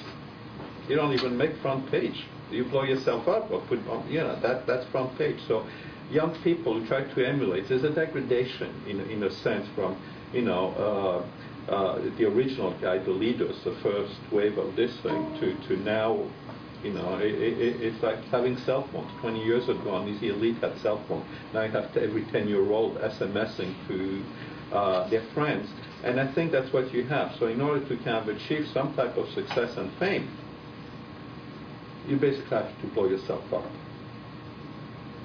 you don't even make front page. You blow yourself up or put bombs. That's front page. So young people who try to emulate. There's a degradation in a sense from the original guy, the leaders, the first wave of this thing, to now, it's like having cell phones. 20 years ago, and the elite had cell phones. Now you have every 10-year-old SMSing to their friends. And I think that's what you have. So in order to kind of achieve some type of success and fame, you basically have to blow yourself up.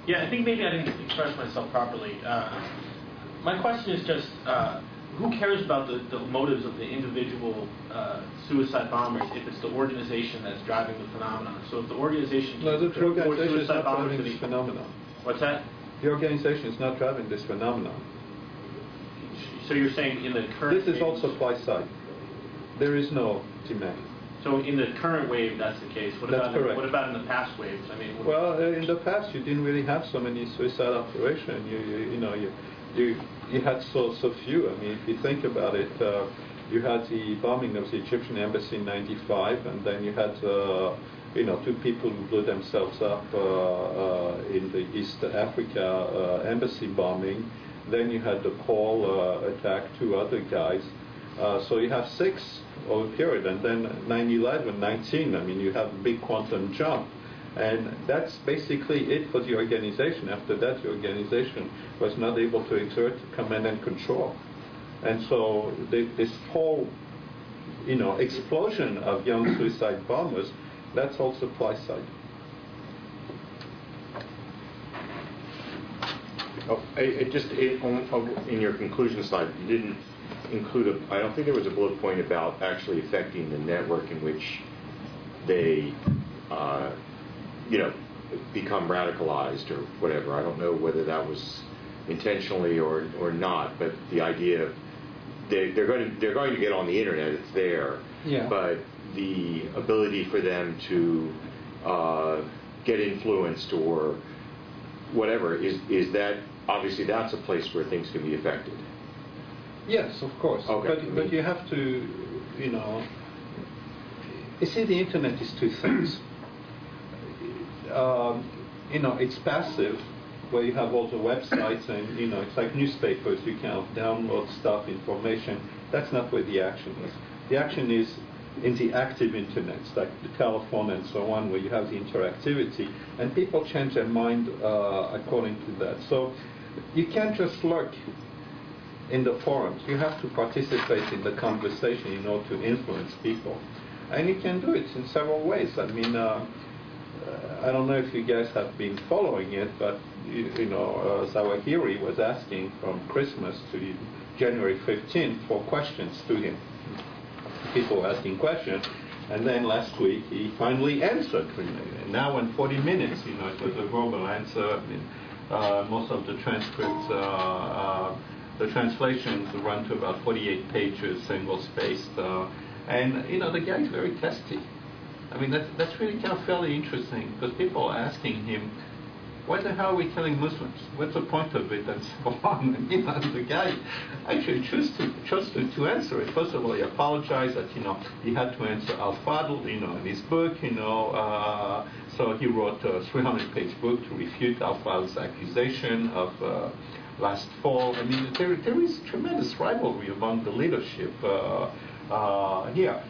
Yeah, I think maybe I didn't express myself properly. My question is just, who cares about the motives of the individual suicide bombers if it's the organization that's driving the phenomenon? So if the organization... No, the organization is not driving this phenomenon. What's that? The organization is not driving this phenomenon. So you're saying in the current... This is all supply side. There is no demand. So in the current wave, that's the case. What about in the past waves? I mean, in the past, you didn't really have so many suicide operations. You had so few. I mean, if you think about it, you had the bombing of the Egyptian embassy in '95, and then you had 2 people who blew themselves up in the East Africa embassy bombing. Then you had the Paul attack, 2 other guys. So you have 6 over a period, and then 9/11, 19. I mean, you have a big quantum jump. And that's basically it for the organization. After that, the organization was not able to exert command and control. And so this whole, explosion of young suicide bombers, that's all supply side. In your conclusion slide, you didn't include I don't think there was a bullet point about actually affecting the network in which they become radicalized or whatever. I don't know whether that was intentionally or not, but the idea of they're going to get on the internet, it's there. Yeah. But the ability for them to get influenced or whatever is that obviously that's a place where things can be affected. Yes, of course. Okay. But you have to, you see, the internet is 2 things. It's passive where you have all the websites and, you know, it's like newspapers, you can download stuff, information. That's not where the action is. The action is in the active internet, like the telephone and so on, where you have the interactivity, and people change their mind according to that. So you can't just lurk in the forums. You have to participate in the conversation in order to influence people. And you can do it in several ways. I mean, I don't know if you guys have been following it, but you know, Zawahiri was asking from Christmas to January 15th for questions to him. People were asking questions, and then last week he finally answered. And now in 40 minutes, you know, it was a verbal answer. I mean, most of the transcripts, the translations run to about 48 pages, single-spaced, and you know, the guy's very testy. I mean, that's really kind of fairly interesting, because people are asking him, why the hell are we killing Muslims? What's the point of it? And so on. And, you know, the guy actually chose to answer it. First of all, he apologized that, you know, he had to answer Al-Fadl, you know, in his book, you know. So he wrote a 300-page book to refute Al-Fadl's accusation of last fall. I mean, there is tremendous rivalry among the leadership here.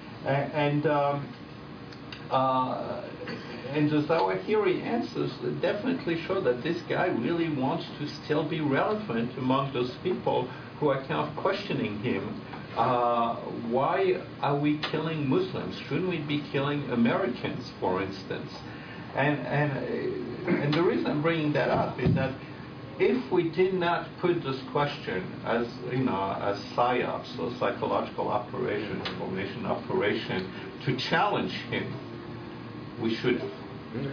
And the Zawahiri answers definitely show that this guy really wants to still be relevant among those people who are kind of questioning him. Why are we killing Muslims? Shouldn't we be killing Americans, for instance? And the reason I'm bringing that up is that if we did not put this question as, you know, as PSYOPs, or psychological operation, information operation, to challenge him, we should have.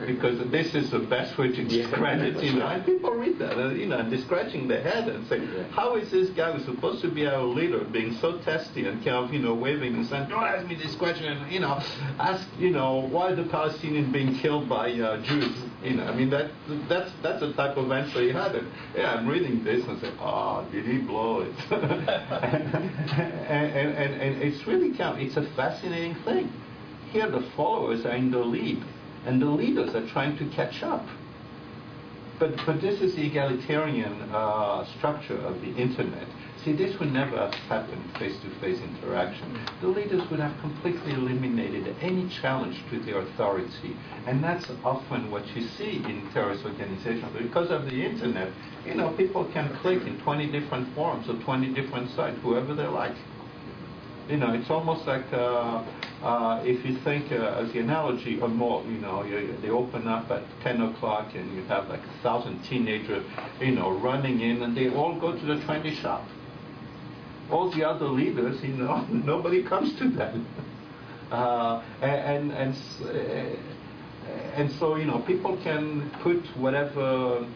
Because this is the best way to discredit, you know, and people read that, you know, and they're scratching their head and say, how is this guy who's supposed to be our leader being so testy and kind of, you know, waving and saying, don't ask me this question, you know, ask, you know, why are the Palestinians being killed by Jews? You know, I mean, that's the type of answer he had. And, yeah, I'm reading this and say, oh, did he blow it? and it's really kind of, it's a fascinating thing. Here the followers are in the lead, and the leaders are trying to catch up. But this is the egalitarian structure of the internet. See, this would never have happened face-to-face interaction. The leaders would have completely eliminated any challenge to their authority. And that's often what you see in terrorist organizations. Because of the internet, you know, people can click in 20 different forums or 20 different sites, whoever they like. You know, it's almost like if you think as the analogy, a mall, you know, they open up at 10 o'clock and you have like 1,000 teenagers, you know, running in, and they all go to the trendy shop. All the other leaders, you know, nobody comes to them. And so, you know, people can put whatever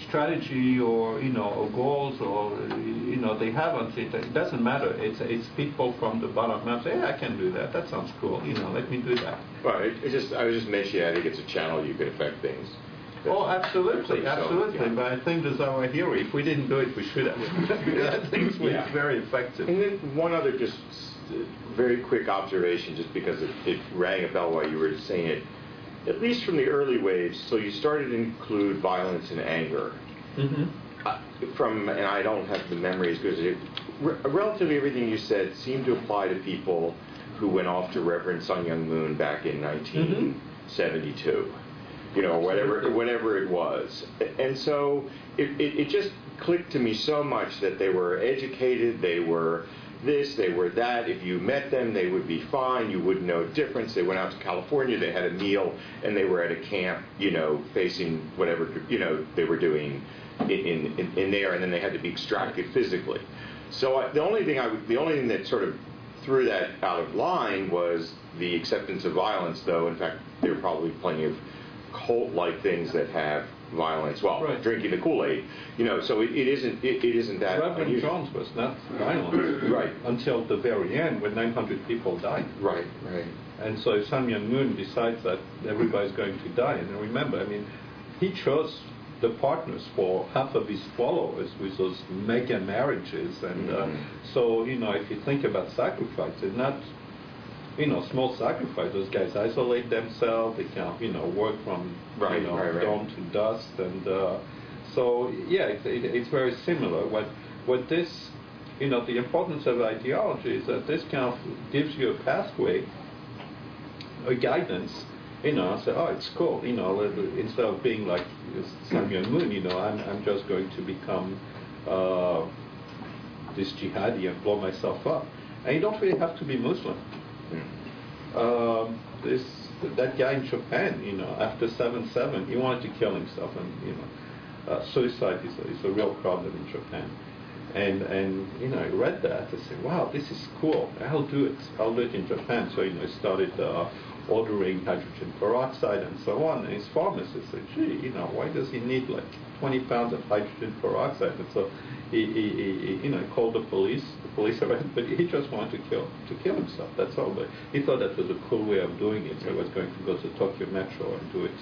strategy or, you know, or goals or, you know, they have on it. It doesn't matter. It's people from the bottom up say, hey, I can do that. That sounds cool. You know, let me do that. Well, I was just mentioning, I think it's a channel you can affect things. Oh, absolutely, absolutely. Yeah. But I think there's our theory. If we didn't do it, we should have. I think it's very effective. And then one other just very quick observation, just because it rang a bell while you were saying it. At least from the early waves, so you started to include violence and anger. Mm-hmm. And I don't have the memory as good as it. Relatively everything you said seemed to apply to people who went off to Reverend Sun Myung Moon back in 1972. Mm-hmm. You know, whatever it was. And so it just clicked to me so much that they were educated, they were this, they were that. If you met them, they would be fine. You wouldn't know a difference. They went out to California, they had a meal, and they were at a camp, you know, facing whatever, you know, they were doing in there, and then they had to be extracted physically. So the only thing that sort of threw that out of line was the acceptance of violence, though, in fact, there are probably plenty of cult-like things that have violence. Well, right. Drinking the Kool-Aid, you know. So it isn't that. Reverend unusual. Jones was not violent, right, until the very end, when 900 people died. Right. And so if Sun Myung Moon decides that everybody's going to die, and remember, I mean, he chose the partners for half of his followers with those mega marriages, and so, you know, if you think about sacrifice, it's not, you know, small sacrifice. Those guys isolate themselves. They can, you know, work from dawn to dusk, and So yeah, it's very similar. What this, the importance of ideology is that this kind of gives you a pathway, a guidance. Say, oh, it's cool. Instead of being like Samuel Moon, I'm just going to become this jihadi and blow myself up. And you don't really have to be Muslim. That guy in Japan, after 9/11, he wanted to kill himself, and suicide is a real problem in Japan. And I read that. I said, wow, this is cool. I'll do it in Japan. So I started ordering hydrogen peroxide and so on. And his pharmacist said, gee, why does he need like 20 pounds of hydrogen peroxide? And so he called the police. The police arrested, but he just wanted to kill himself. That's all. But he thought that was a cool way of doing it. So he was going to go to Tokyo Metro and do it.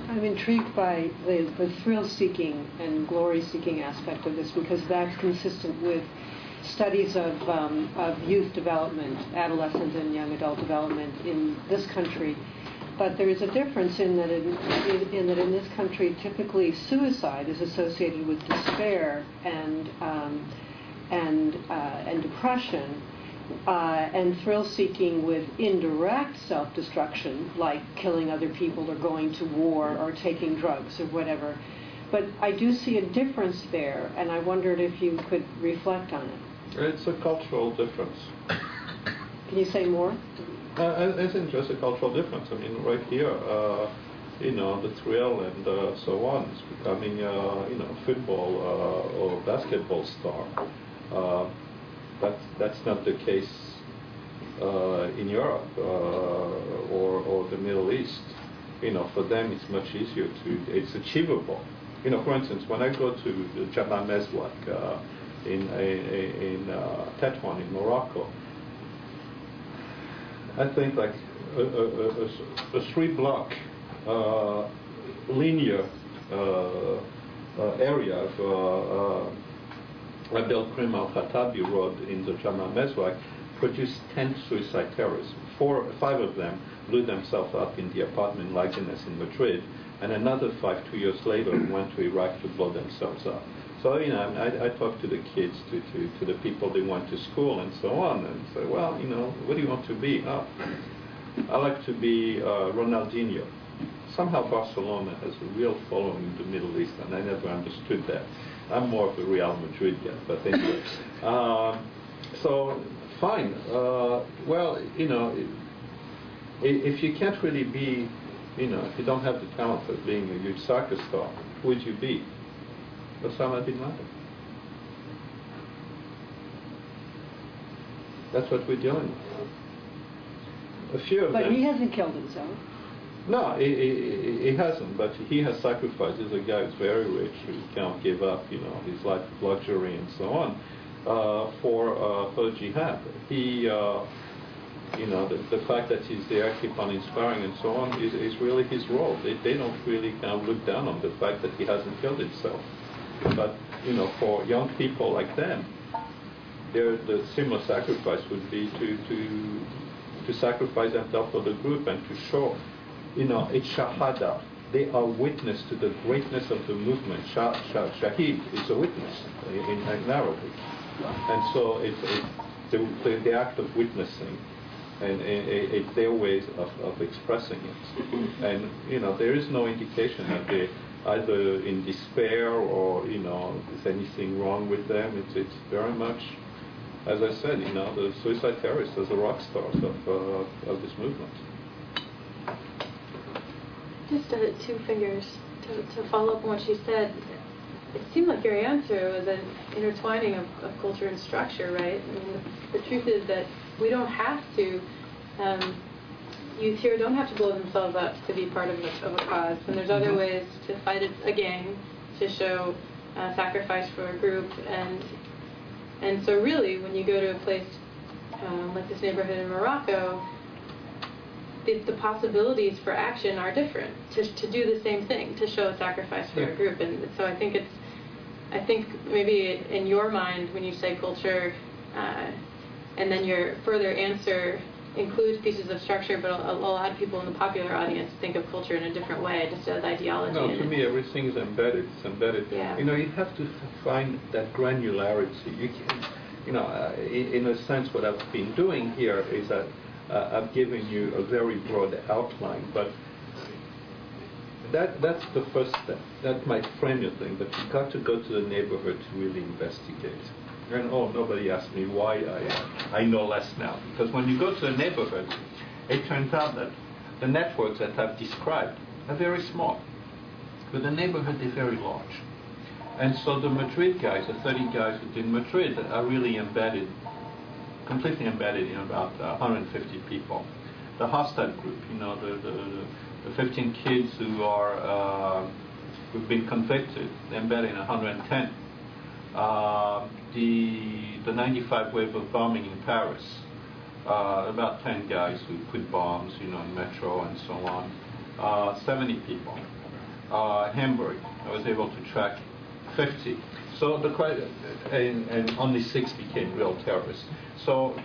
I'm intrigued by the thrill-seeking and glory-seeking aspect of this, because that's consistent with studies of youth development, adolescent and young adult development in this country. But there is a difference in that in this country, typically suicide is associated with despair and depression, and thrill-seeking with indirect self-destruction, like killing other people or going to war or taking drugs or whatever. But I do see a difference there, and I wondered if you could reflect on it. It's a cultural difference. Can you say more? I think just a cultural difference. I mean, right here, the thrill and so on is becoming, football or basketball star. That's not the case in Europe or the Middle East. For them it's much easier it's achievable. For instance, when I go to the Jama Meswak in Tetouan in Morocco, I think like a 3-block linear area of Abdel Krim al-Khattabi Road in the Jama Meswak produced 10 suicide terrorists. 5 of them blew themselves up in the apartment likeness in Madrid, and another 5 2 years later went to Iraq to blow themselves up. So I talk to the kids, to the people they went to school and so on, and say, well, what do you want to be? Oh, I like to be Ronaldinho. Somehow Barcelona has a real following in the Middle East, and I never understood that. I'm more of a Real Madrid guy, but anyway. So, fine. If you can't really be, if you don't have the talent of being a huge soccer star, who would you be? Osama bin Laden. That's what we're dealing with. A few of them. But he hasn't killed himself. No, he hasn't, but he has sacrificed. He's a guy who's very rich, who can't give up, his life of luxury and so on, for jihad. He, the fact that he's there, keep on inspiring and so on, is really his role. They don't really kind of look down on the fact that he hasn't killed himself. But, for young people like them, the similar sacrifice would be to sacrifice themselves for the group and to show, it's shahada. They are witness to the greatness of the movement. Shahid is a witness in Arabic. And so it's the act of witnessing, and it's their ways of expressing it. And, there is no indication that they either in despair or, is anything wrong with them. It's very much, as I said, the suicide terrorists are the rock stars of this movement. Just 2 fingers to follow up on what she said. It seemed like your answer was an intertwining of culture and structure, right? I mean, the truth is that we don't have to, youth here don't have to blow themselves up to be part of a cause. And there's other ways to fight a gang, to show sacrifice for a group. And so really, when you go to a place like this neighborhood in Morocco, the possibilities for action are different, to do the same thing, to show a sacrifice for a group. And so I think maybe in your mind, when you say culture, and then your further answer includes pieces of structure, but a lot of people in the popular audience think of culture in a different way, just as ideology. No, to me everything is embedded. It's embedded. Yeah. You have to find that granularity. You can, in a sense, what I've been doing here is that I've given you a very broad outline, but that's the first step. That might frame your thing, but you've got to go to the neighborhood to really investigate. And nobody asked me why I know less now. Because when you go to the neighborhood, it turns out that the networks that I've described are very small, but the neighborhood is very large. And so the Madrid guys, the 30 guys who did Madrid, are really embedded, completely embedded in about 150 people. The Hostile group, the 15 kids who've been convicted, embedded in 110. The 95 wave of bombing in Paris, about 10 guys who put bombs, in metro and so on. 70 people. Hamburg, I was able to track 50. So and only 6 became real terrorists. So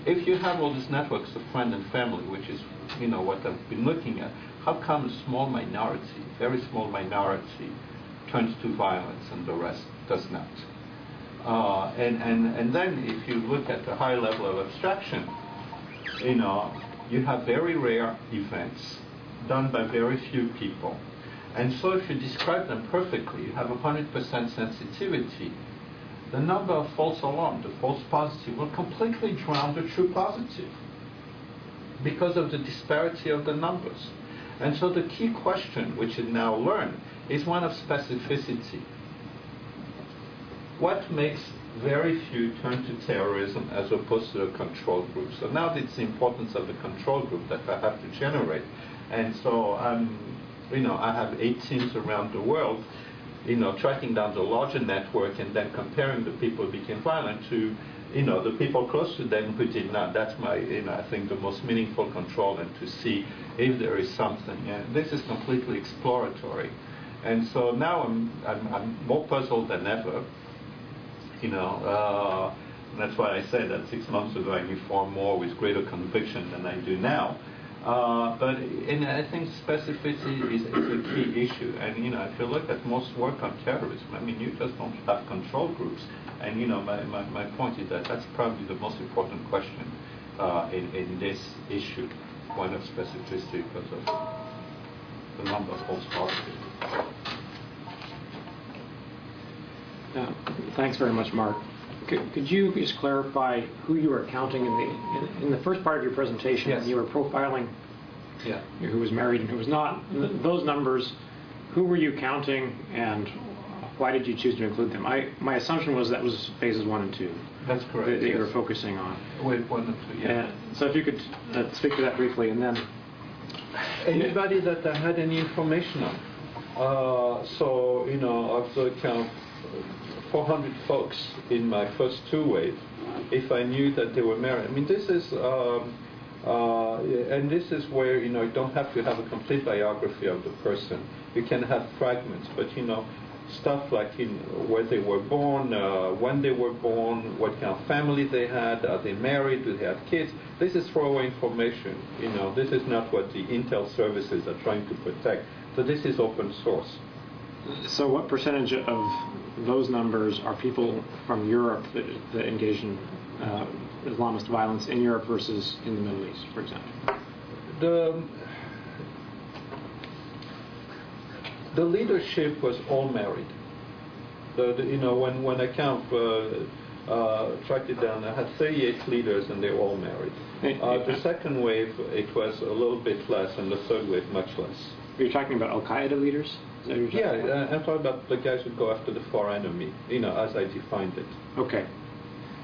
if you have all these networks of friend and family, which is what I've been looking at, how come a small minority, very small minority, turns to violence and the rest does not? And then if you look at the high level of abstraction, you have very rare events done by very few people. And so if you describe them perfectly, you have 100% sensitivity, the number of false alarm, the false positive, will completely drown the true positive because of the disparity of the numbers. And so the key question, which is now learned, is one of specificity. What makes very few turn to terrorism as opposed to a control group? So now it's the importance of the control group that I have to generate. And so I have 8 teams around the world, tracking down the larger network and then comparing the people who became violent to, the people close to them who did not. That's my, I think the most meaningful control, and to see if there is something. And this is completely exploratory. And so now I'm more puzzled than ever. That's why I say that 6 months ago I knew far more with greater conviction than I do now. But I think specificity is a key issue. And if you look at most work on terrorism, you just don't have control groups. And my point is that that's probably the most important question in this issue, one of specificity, because of the number of false positives. Thanks very much, Marc. Could you just clarify who you were counting in the first part of your presentation? Yes. You were profiling who was married and who was not. Those numbers, who were you counting, and why did you choose to include them? My assumption was that was phases 1 and 2. That's correct. That you were focusing on. Wait, 1 and 2, yeah. So if you could speak to that briefly, and then anybody that I had any information on. Of the count 400 folks in my first 2 waves, if I knew that they were married. This is, and this is where, you don't have to have a complete biography of the person. You can have fragments, but, stuff like where they were born, when they were born, what kind of family they had, are they married, do they have kids. This is throwaway information. This is not what the intel services are trying to protect. So this is open source. So what percentage of those numbers are people from Europe that engage in Islamist violence in Europe versus in the Middle East, for example? The leadership was all married. When I tracked it down, I had 38 leaders and they were all married. The second wave, it was a little bit less, and the third wave, much less. You're talking about Al-Qaeda leaders? I'm talking about the guys who go after the far enemy, as I defined it. Okay.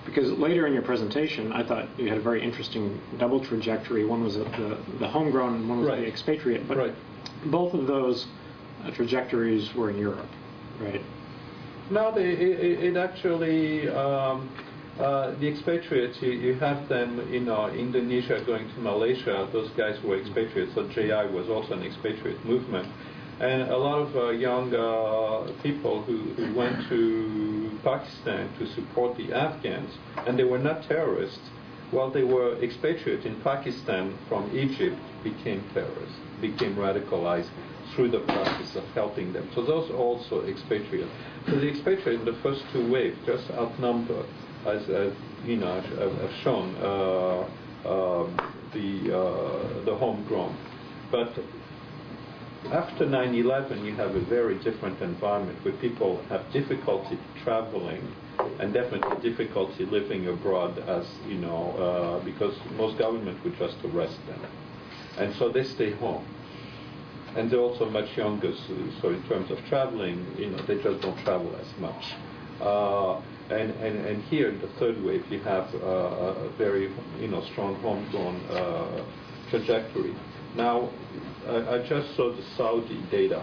Because later in your presentation, I thought you had a very interesting double trajectory. One was the homegrown and one was the expatriate. But both of those trajectories were in Europe, right? No, it actually, the expatriates, you have them in Indonesia going to Malaysia. Those guys were expatriates, so JI was also an expatriate movement. And a lot of young people who went to Pakistan to support the Afghans, and they were not terrorists, while they were expatriates in Pakistan from Egypt, became terrorists, became radicalized through the process of helping them. So those are also expatriates. So the expatriates in the first two waves just outnumber, as you know, I've shown, the homegrown. But after 9/11, you have a very different environment where people have difficulty traveling and definitely difficulty living abroad, as you know, because most government would just arrest them, and so they stay home. And they're also much younger, so in terms of traveling, you know, they just don't travel as much. And here in the third wave, you have a very, you know, strong homegrown trajectory. Now, I just saw the Saudi data,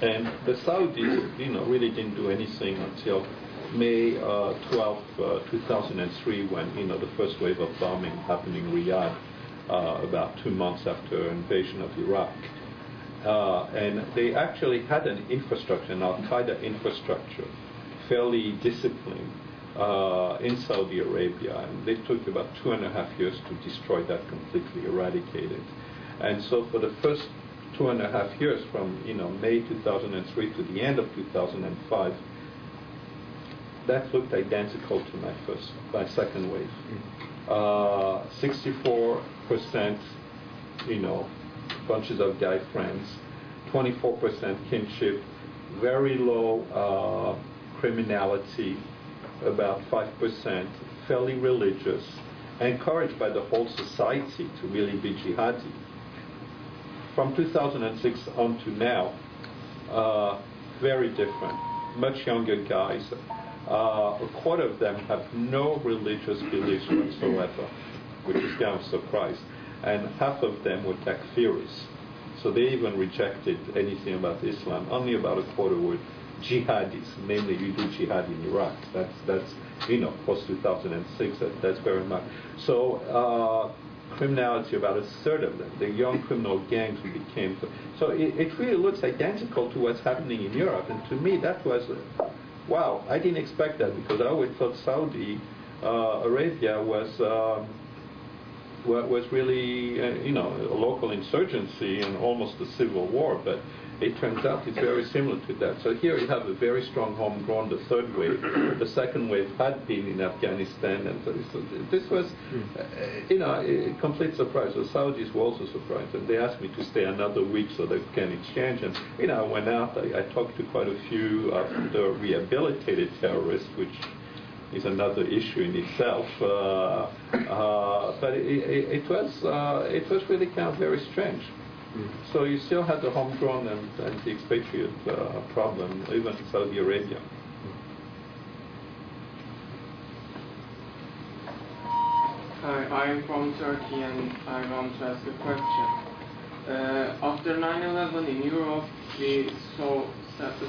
and the Saudis, you know, really didn't do anything until May 12, 2003, when, you know, the first wave of bombing happened in Riyadh, about 2 months after invasion of Iraq. And they actually had an infrastructure, an Al-Qaeda infrastructure, fairly disciplined in Saudi Arabia, and they took about 2.5 years to destroy that, completely eradicate it. And so for the first 2.5 years, from, you know, May 2003 to the end of 2005, that looked identical to my second wave. 64%, you know, bunches of guy friends, 24% kinship, very low criminality, about 5%, fairly religious, encouraged by the whole society to really be jihadi. From 2006 on to now, very different, much younger guys. A quarter of them have no religious beliefs whatsoever, which is kind of a surprise. And half of them were takfiris. So they even rejected anything about Islam. Only about a quarter were jihadis, namely you do jihad in Iraq. That's you know, post 2006, that's very much. So criminality, about a third of them, the young criminal gangs who became. So it really looks identical to what's happening in Europe. And to me, that was, wow, I didn't expect that, because I always thought Saudi Arabia was really, you know, a local insurgency and almost a civil war, but it turns out it's very similar to that. So here you have a very strong homegrown, the third wave. The second wave had been in Afghanistan, and so this was, you know, a complete surprise. The Saudis were also surprised, and they asked me to stay another week so they can exchange. And, you know, I went out, I talked to quite a few of the rehabilitated terrorists, which is another issue in itself, but it was really kind of very strange. So you still had the homegrown and the expatriate problem, even in Saudi Arabia. Hi, I'm from Turkey, and I want to ask a question. After 9/11 in Europe, we saw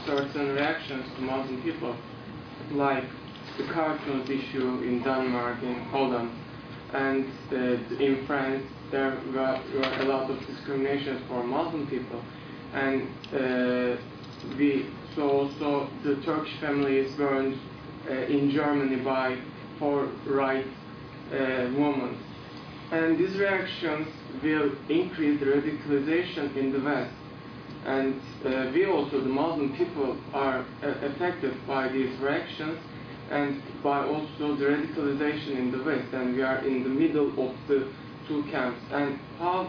certain reactions to Muslim people, like the cartoons issue in Denmark, in Holland, and in France there were a lot of discrimination for Muslim people, and we saw also the Turkish families burned in Germany by far-right women. And these reactions will increase the radicalization in the West. And we also, the Muslim people, are affected by these reactions and by also the radicalization in the West, and we are in the middle of the two camps. And how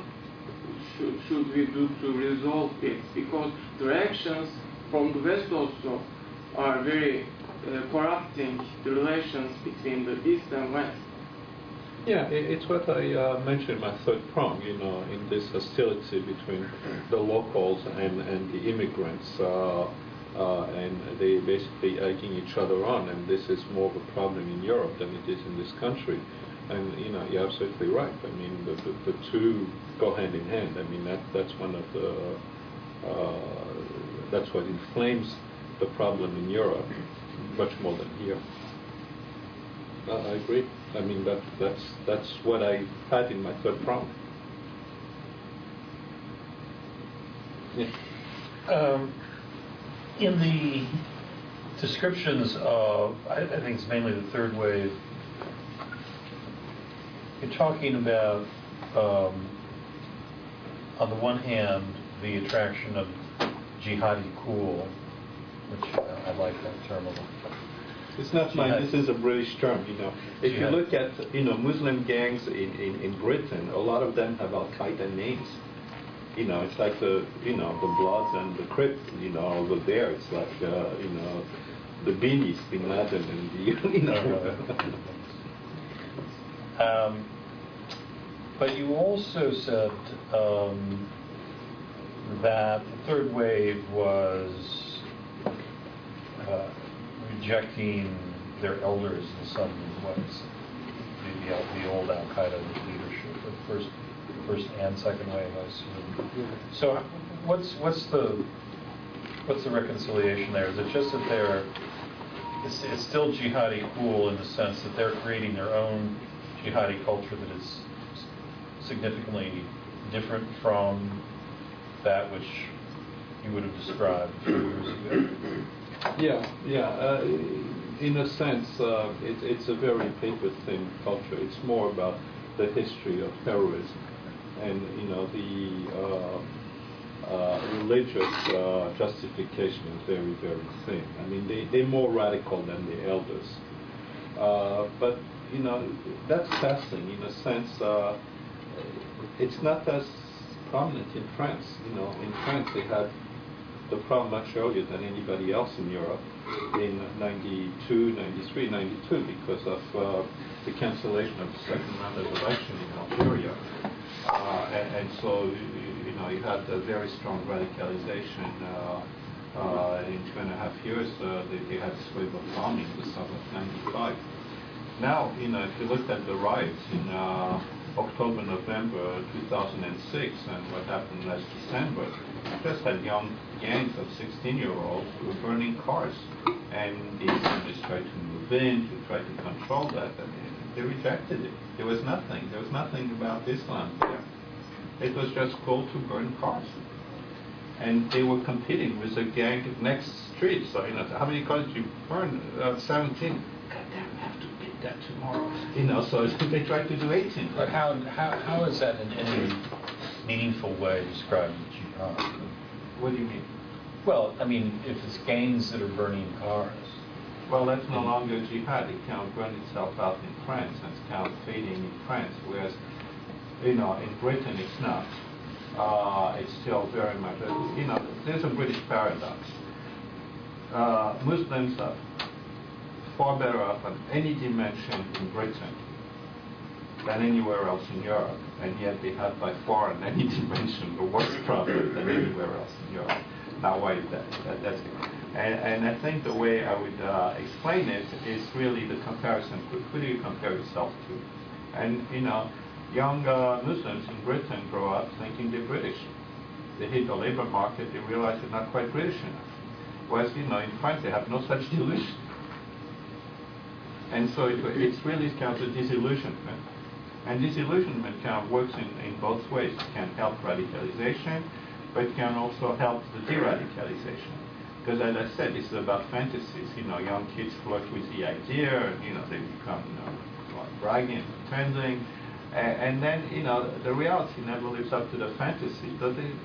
should we do to resolve it? Because the reactions from the West also are very corrupting the relations between the East and West. Yeah, it's what I mentioned, my third prong, you know, in this hostility between the locals and the immigrants. And they basically egging each other on, and this is more of a problem in Europe than it is in this country. And, you know, you're absolutely right. I mean, the two go hand in hand. I mean, that's one of the, that's what inflames the problem in Europe much more than here. I agree. I mean, that's what I had in my third prong. Yeah. In the descriptions of, I think it's mainly the third wave, you're talking about, on the one hand, the attraction of jihadi cool, which I like that term a lot. It's not mine. This is a British term, you know. If you look at, you know, Muslim gangs in Britain, a lot of them have Al-Qaeda names. You know, it's like the, you know, the Bloods and the Crips, you know, over there. It's like, you know, the Beanies, Bin Laden, and the, you know. But you also said that the third wave was rejecting their elders in some ways, the old Al-Qaeda leadership, the first and second wave, I assume. So, what's the reconciliation there? Is it just that it's still jihadi cool in the sense that they're creating their own jihadi culture that is significantly different from that which you would have described a few years ago? Yeah. In a sense, it's a very paper-thin culture. It's more about the history of terrorism, and you know the religious justification is very, very thin. I mean, they're more radical than the elders, but you know that's passing. In a sense, it's not as prominent in France. You know, in France they had the problem much earlier than anybody else in Europe in 92, 93, 92 because of the cancellation of the second round of election in Algeria. And so, you know, you had a very strong radicalization. In 2.5 years, they had this wave of bombing in the summer of 95. Now, you know, if you looked at the riots in October, November 2006 and what happened last December, you just had young gangs of 16-year-olds who were burning cars. And the Islamists tried to move in, to try to control that. I mean, they rejected it. There was nothing. There was nothing about Islam there. It was just cool to burn cars. And they were competing with a gang next street. So, you know, how many cars did you burn? 17. God damn, we have to beat that tomorrow. You know, so they tried to do 18. But how is that in any meaningful way described in jihad? What do you mean? Well, I mean, if it's gangs that are burning cars. Well, that's no longer jihad. It can't burn itself out in France, and it's kind of fading in France, whereas, you know, in Britain it's not. It's still very much, you know, there's a British paradox. Muslims are far better off on any dimension in Britain than anywhere else in Europe, and yet they have by far on any dimension the worst problem than anywhere else in Europe. Now, why is that? And I think the way I would explain it is really the comparison. Who do you compare yourself to? And, you know, young Muslims in Britain grow up thinking they're British. They hit the labor market, they realize they're not quite British enough. Whereas, you know, in France they have no such delusion. And so it's really kind of a disillusionment. And disillusionment kind of works in both ways. It can help radicalization, but it can also help the de-radicalization. Because as I said, this is about fantasies. You know, young kids flirt with the idea, and, you know, they become, you know, like bragging and pretending. And then, you know, the reality never lives up to the fantasy,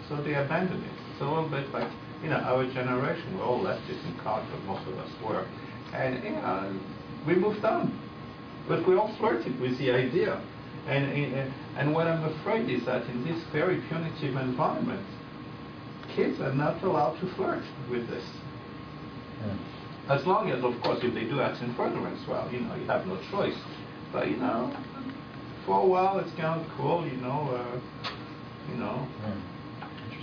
so they abandon it. It's a little bit like, you know, our generation, we're all leftists in college, but most of us were. And, you know, we moved on. But we all flirted with the idea. And what I'm afraid is that in this very punitive environment, kids are not allowed to flirt with this. As long as, of course, if they do acts in furtherance, well, you know, you have no choice. But, you know, for a while it's kind of cool, you know,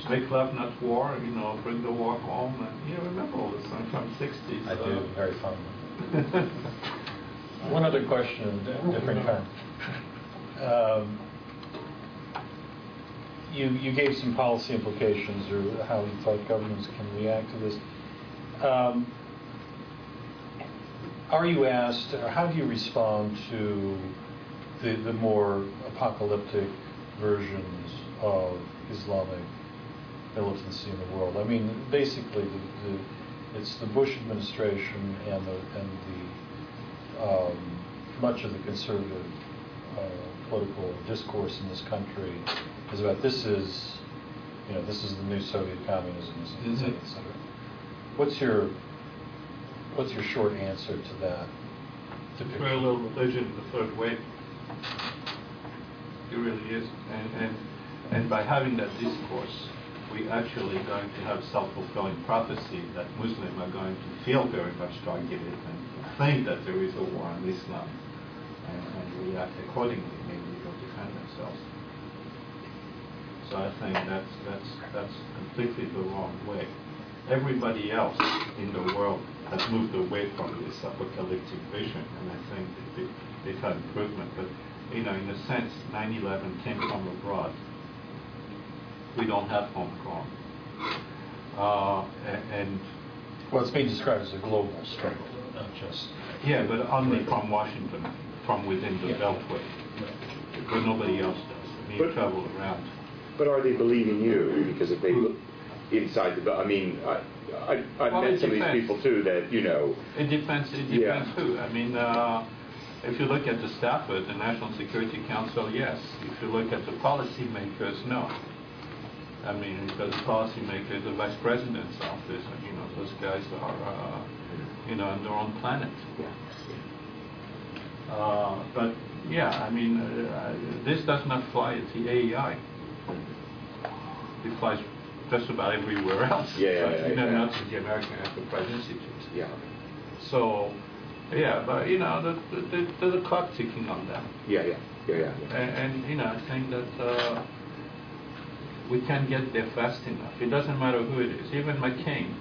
make love, not war, you know, bring the war home. And, you know, remember all this song from the 60s. I do, very fondly. One other question, different kind. You gave some policy implications or how you thought governments can react to this. Are you asked, or how do you respond to the more apocalyptic versions of Islamic militancy in the world? I mean, basically, it's the Bush administration and the much of the conservative political discourse in this country is about this is the new Soviet communism, et cetera, et cetera. What's your short answer to that depiction? Parallel religion, the third wave. It really is, and by having that discourse, we actually going to have self-fulfilling prophecy that Muslims are going to feel very much targeted and think that there is a war on Islam and react accordingly, maybe they'll defend themselves. So I think that's completely the wrong way. Everybody else in the world has moved away from this apocalyptic vision, and I think they've had improvement. But in a sense, 9/11 came from abroad. We don't have homegrown. And well, it's being described as a global struggle, not just... Yeah, but only from Washington, from within the Beltway. But nobody else does. I mean, you travel around. But are they believing you? Because if they look inside the... I mean, I've met some of these people, too, that, It depends who. I mean, if you look at the staff at the National Security Council, yes. If you look at the policymakers, no. I mean, because the policymakers, the vice president's office, those guys are, on their own planet. But yeah, I mean, this does not fly at the AEI. It flies just about everywhere else. Not to the American Enterprise Institute. Yeah. So, yeah, but there's a clock ticking on them. Yeah. And I think that we can't get there fast enough. It doesn't matter who it is. Even McCain,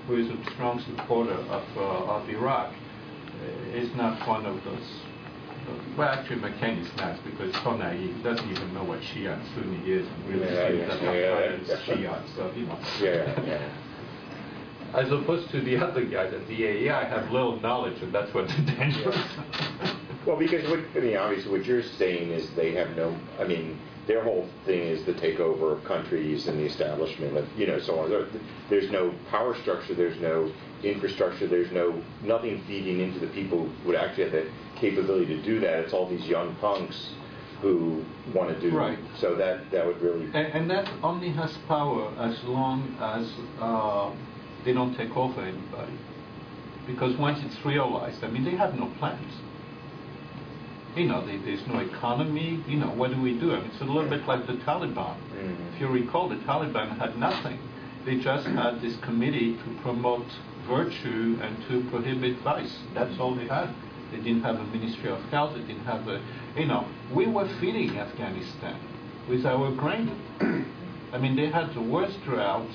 who is a strong supporter of Iraq, is not one of those. Well, actually, McCain is nice because he's so naive. He doesn't even know what Shia and Sunni is, and really thinks that Shia. So As opposed to the other guy, that the AEI have little knowledge, and that's what's dangerous. Well, because obviously, what you're saying is they have no. I mean, their whole thing is the takeover of countries and the establishment of, so on. There's no power structure, there's no infrastructure, there's nothing feeding into the people who would actually have the capability to do that. It's all these young punks who want to do. Right. So that would really... And that only has power as long as they don't take over anybody. Because once it's realized, I mean, they have no plans. There's no economy. What do we do? I mean, it's a little bit like the Taliban. If you recall, the Taliban had nothing. They just had this committee to promote virtue and to prohibit vice. That's all they had. They didn't have a Ministry of Health. They didn't have we were feeding Afghanistan with our grain. I mean, they had the worst drought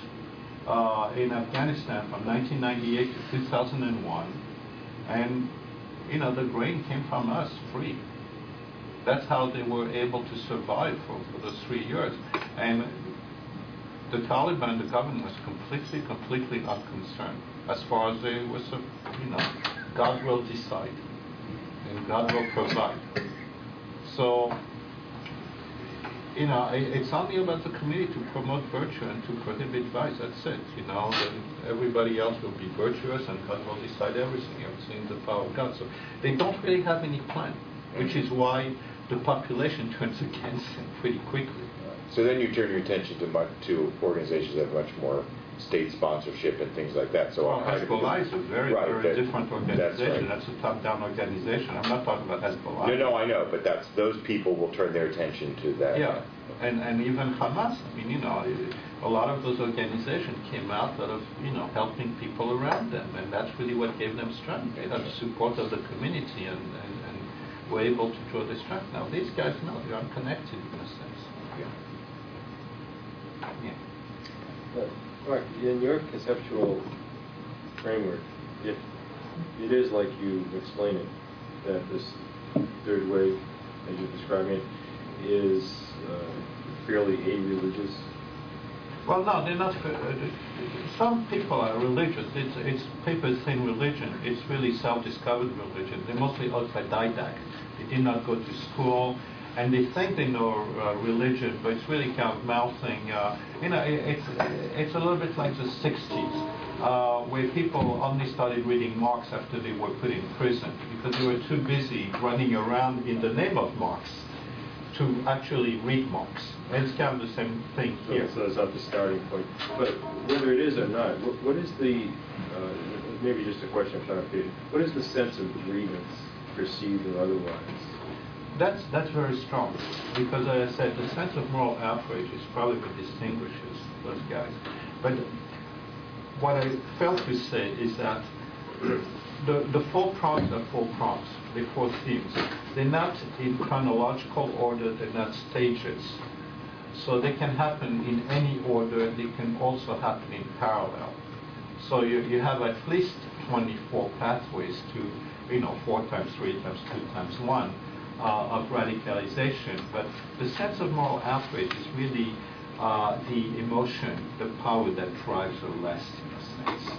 in Afghanistan from 1998 to 2001. And, the grain came from us free. That's how they were able to survive for those 3 years. And the Taliban, the government, was completely unconcerned as far as they were, God will decide and God will provide. So, it's only about the committee to promote virtue and to prohibit vice. That's it. Then everybody else will be virtuous and God will decide everything. Everything in the power of God. So they don't really have any plan, which is why the population turns against them pretty quickly. So then you turn your attention to organizations that have much more state sponsorship and things like that. So Hezbollah is a very different organization. That's a top-down organization. I'm not talking about Hezbollah. No, I know, but those people will turn their attention to that. Yeah, and even Hamas. I mean, a lot of those organizations came out of helping people around them, and that's really what gave them strength. They had the support of the community and were able to draw the strength. Now these guys, no, they're unconnected in a sense. Yeah. Marc, in your conceptual framework, if it is like you explain it, that this third wave, as you're describing it, is fairly a-religious? Well, no, they're not. Some people are religious. It's people saying religion. It's really self-discovered religion. They're mostly autodidact. They did not go to school. And they think they know religion, but it's really kind of mouthing. It's a little bit like the 60s. where people only started reading Marx after they were put in prison because they were too busy running around in the name of Marx to actually read Marx. And it's kind of the same thing here. So that's not the starting point. But whether it is or not, what is the, maybe just a question of clarification, what is the sense of grievance, perceived or otherwise? That's very strong, because as I said, the sense of moral outrage is probably what distinguishes those guys. But what I failed to say is that the four prompts are four prompts, the four themes. They're not in chronological order, they're not stages. So they can happen in any order, they can also happen in parallel. So you have at least 24 pathways to, 4 times 3 times 2 times 1 of radicalization. But the sense of moral outrage is really the emotion, the power that drives the rest, in a sense.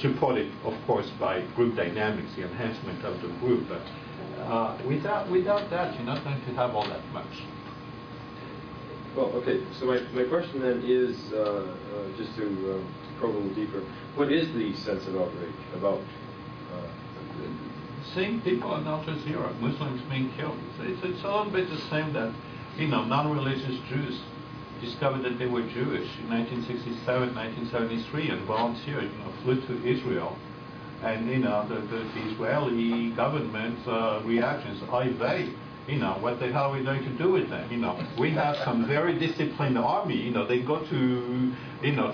Supported, of course, by group dynamics, the enhancement of the group. But without that, you're not going to have all that much. Well, okay, so my question then is, just to probe a little deeper, what is the sense of outrage about? Seeing people on Al Jazeera, Muslims being killed. It's a little bit the same that, non-religious Jews discovered that they were Jewish in 1967, 1973, and volunteered, flew to Israel. And, the Israeli government's reactions, oy vey, what the hell are we going to do with them? We have some very disciplined army, they go to,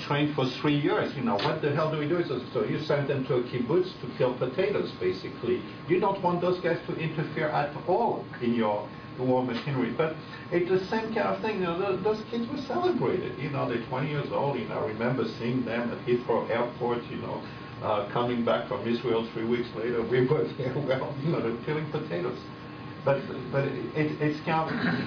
train for 3 years, what the hell do we do? So you send them to a kibbutz to kill potatoes, basically. You don't want those guys to interfere at all in your war machinery. But it's the same kind of thing, those kids were celebrated, they're 20 years old, I remember seeing them at Heathrow Airport, coming back from Israel 3 weeks later, we were there, they're killing potatoes. But it's kind of,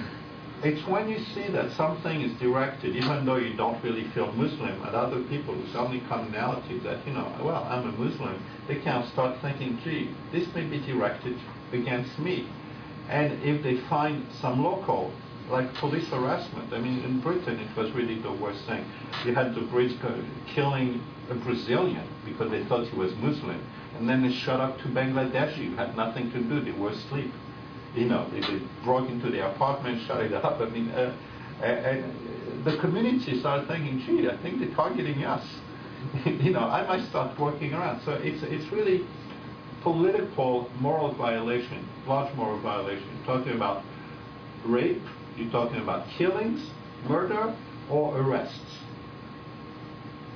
it's when you see that something is directed, even though you don't really feel Muslim, at other people whose only commonality that, well, I'm a Muslim, they kind of start thinking, gee, this may be directed against me. And if they find some local, like police harassment, in Britain it was really the worst thing. You had the Brits killing a Brazilian because they thought he was Muslim, and then they shot up two Bangladeshi who had nothing to do, they were asleep. They broke into their apartment, shut it up. The community started thinking, gee, I think they're targeting us. I might start working around. So it's really political moral violation, large moral violation. You're talking about rape, you're talking about killings, murder, or arrests.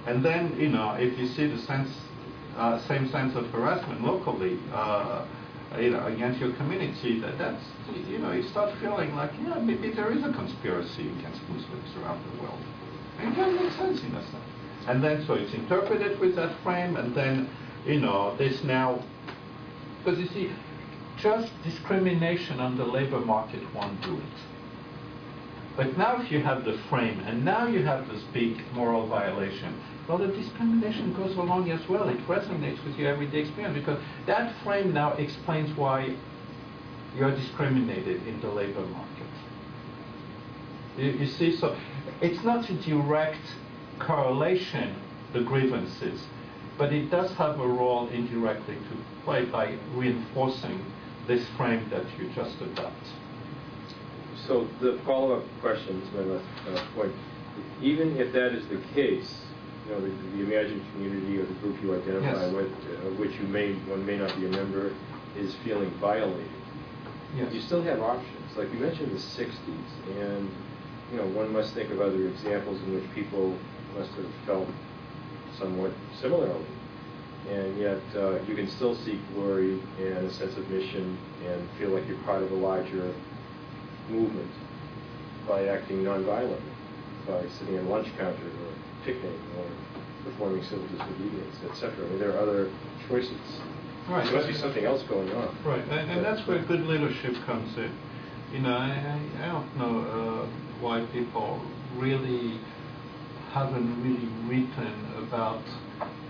And then, if you see the same sense of harassment locally, against your community, that's, you start feeling like, maybe there is a conspiracy against Muslims around the world. And that makes sense in a sense. And then, so it's interpreted with that frame, and then, this now, because you see, just discrimination on the labor market won't do it. But now if you have the frame, and now you have this big moral violation, well, the discrimination goes along as well. It resonates with your everyday experience, because that frame now explains why you're discriminated in the labor market. You see, so it's not a direct correlation, the grievances, but it does have a role indirectly to play by reinforcing this frame that you just adopt. So the follow-up question is my last point. Even if that is the case, the imagined community or the group you identify with, which one may not be a member, is feeling violated. Yes. You still have options. Like you mentioned the 60s, and one must think of other examples in which people must have felt somewhat similarly. And yet you can still seek glory and a sense of mission and feel like you're part of a larger movement by acting nonviolently, by sitting at a lunch counter or picnic or performing civil disobedience, etc. There are other choices. Right. There must be something else going on. Right, and that's where good leadership comes in. I don't know why people really haven't really written about,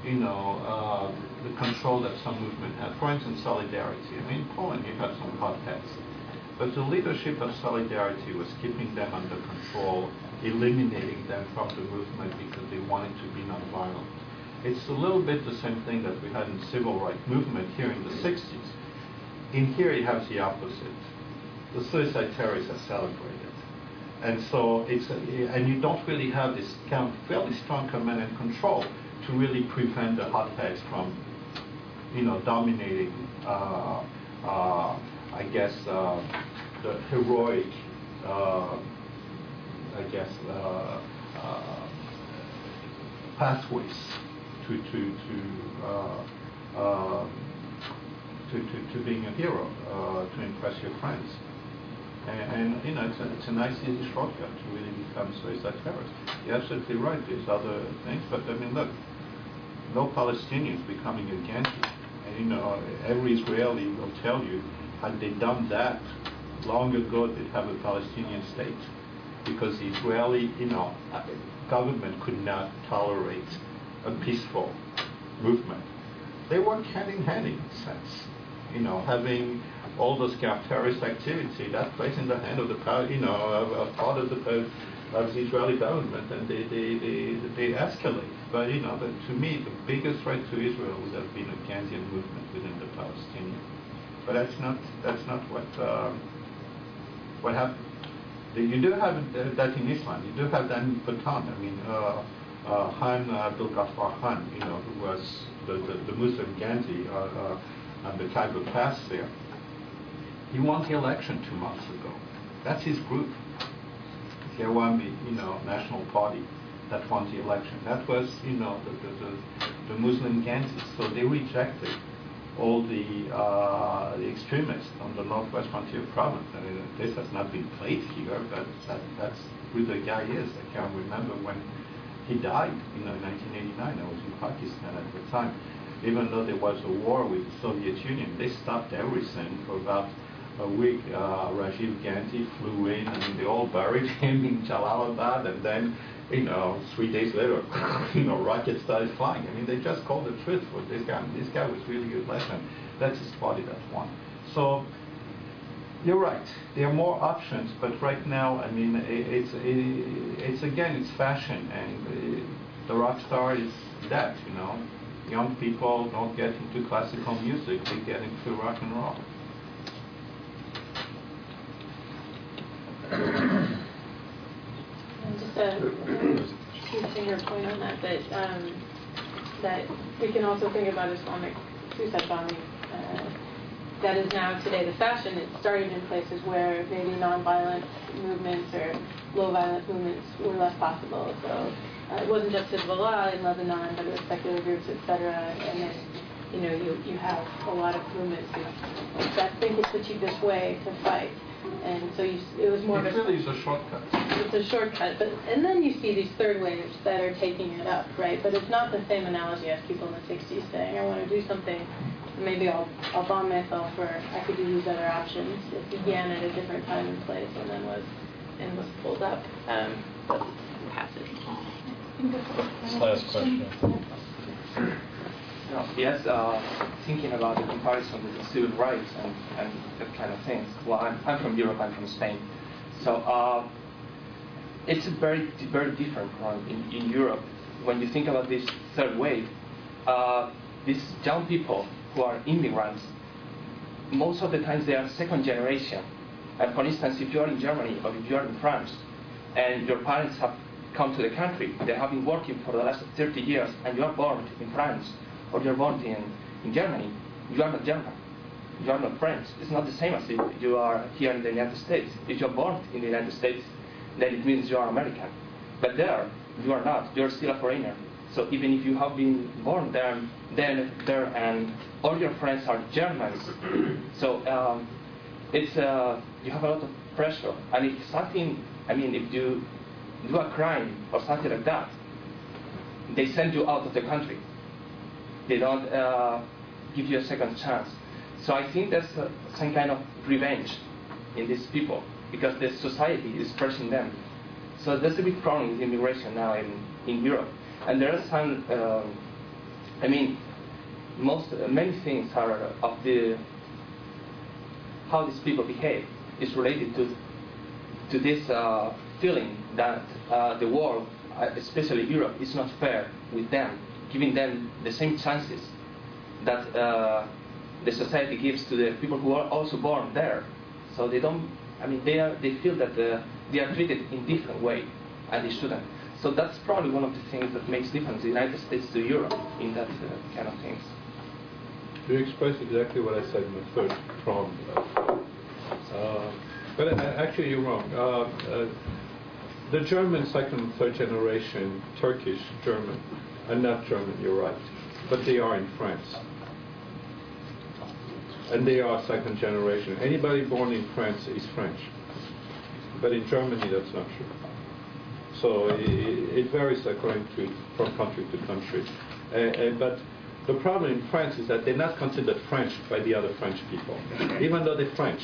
the control that some movement had. For instance, solidarity. In Poland you have some hotheads. But the leadership of solidarity was keeping them under control, eliminating them from the movement because they wanted to be nonviolent. It's a little bit the same thing that we had in the civil rights movement here in the 60s. In here you have the opposite. The suicide terrorists are celebrated. And so and you don't really have this kind of fairly strong command and control to really prevent the hotheads from, dominating, I guess, the heroic, pathways to being a hero, to impress your friends. And it's a nice easy shortcut to really become suicide terrorists. You're absolutely right, there's other things, but I mean, look, no Palestinians becoming a Gandhi. And every Israeli will tell you, had they done that long ago, they'd have a Palestinian state. Because the Israeli, government could not tolerate a peaceful movement. They work hand in hand in a sense. Having all those kind of terrorist activity that plays in the hand of the part of the Israeli government, and they escalate. But to me, the biggest threat to Israel would have been a Gandhian movement within the Palestinian. But that's not what happened. You do have that in Islam. You do have that in Bhutan. I mean, Khan Abdul Ghaffar Khan, who was the Muslim Gandhi on the Khyber Pass there. He won the election 2 months ago. That's his group, the Awami, National Party, that won the election. That was, the Muslim Gandhis. So they rejected all the extremists on the northwest frontier province. I mean, this has not been played here, but that's who the guy is. I can't remember when he died, in 1989. I was in Pakistan at the time. Even though there was a war with the Soviet Union, they stopped everything for about a week. Rajiv Gandhi flew in, I mean, they all buried him in Jalalabad, and then 3 days later, rockets started flying. I mean, they just called the truth for this guy. This guy was really good lesson. That's his party that won. So you're right. There are more options, but right now, I mean, it's fashion, and the rock star is that. Young people don't get into classical music; they get into rock and roll. And just a two-finger point on that, that we can also think about Islamic suicide bombing. That is now today the fashion. It started in places where maybe nonviolent movements or low-violence movements were less possible. So it wasn't just Hezbollah in Lebanon, but it was secular groups, etc. And then, you have a lot of movements that think it's the cheapest way to fight. And so it was more of a... It really is a shortcut. It's a shortcut. And then you see these third waves that are taking it up, right? But it's not the same analogy as people in the 60s saying, I want to do something, maybe I'll bomb myself, or I could do these other options. It began at a different time and place and then was pulled up. But passage. Last question. Yes, thinking about the comparison with the civil rights and that kind of things. Well, I'm from Europe, I'm from Spain. So it's very, very different from in Europe. When you think about this third wave, these young people who are immigrants, most of the times they are second generation. And for instance, if you are in Germany or if you are in France, and your parents have come to the country, they have been working for the last 30 years, and you are born in France, or you're born in Germany, you are not German. You are not French. It's not the same as if you are here in the United States. If you're born in the United States, then it means you are American. But there, you are not. You're still a foreigner. So even if you have been born there, and all your friends are Germans, so it's you have a lot of pressure. And if something, if you do a crime or something like that, they send you out of the country. They don't give you a second chance. So I think there's some kind of revenge in these people because the society is pressing them. So there's a big problem with immigration now in Europe. And there are some, many things are of how these people behave is related to this feeling that the world, especially Europe, is not fair with them. giving them the same chances that the society gives to the people who are also born there. So they don't, I mean, they feel that they are treated in different way, and they shouldn't. So that's probably one of the things that makes difference the United States to Europe in that kind of things. You expressed exactly what I said in the third prong. But actually, you're wrong. The German second and third generation, Turkish, German, are not German, you're right. But they are in France. And they are second generation. Anybody born in France is French. But in Germany, that's not true. So it varies according to from country to country. But the problem in France is that they're not considered French by the other French people, even though they're French.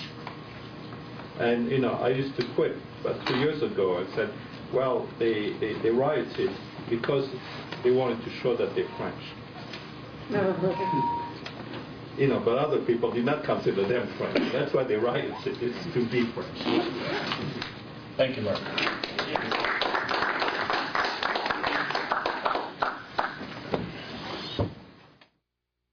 And I used to quit, but 2 years ago I said, well, they rioted because they wanted to show that they're French. But other people did not consider them French. That's why they rioted, it's to be French. Thank you, Marc.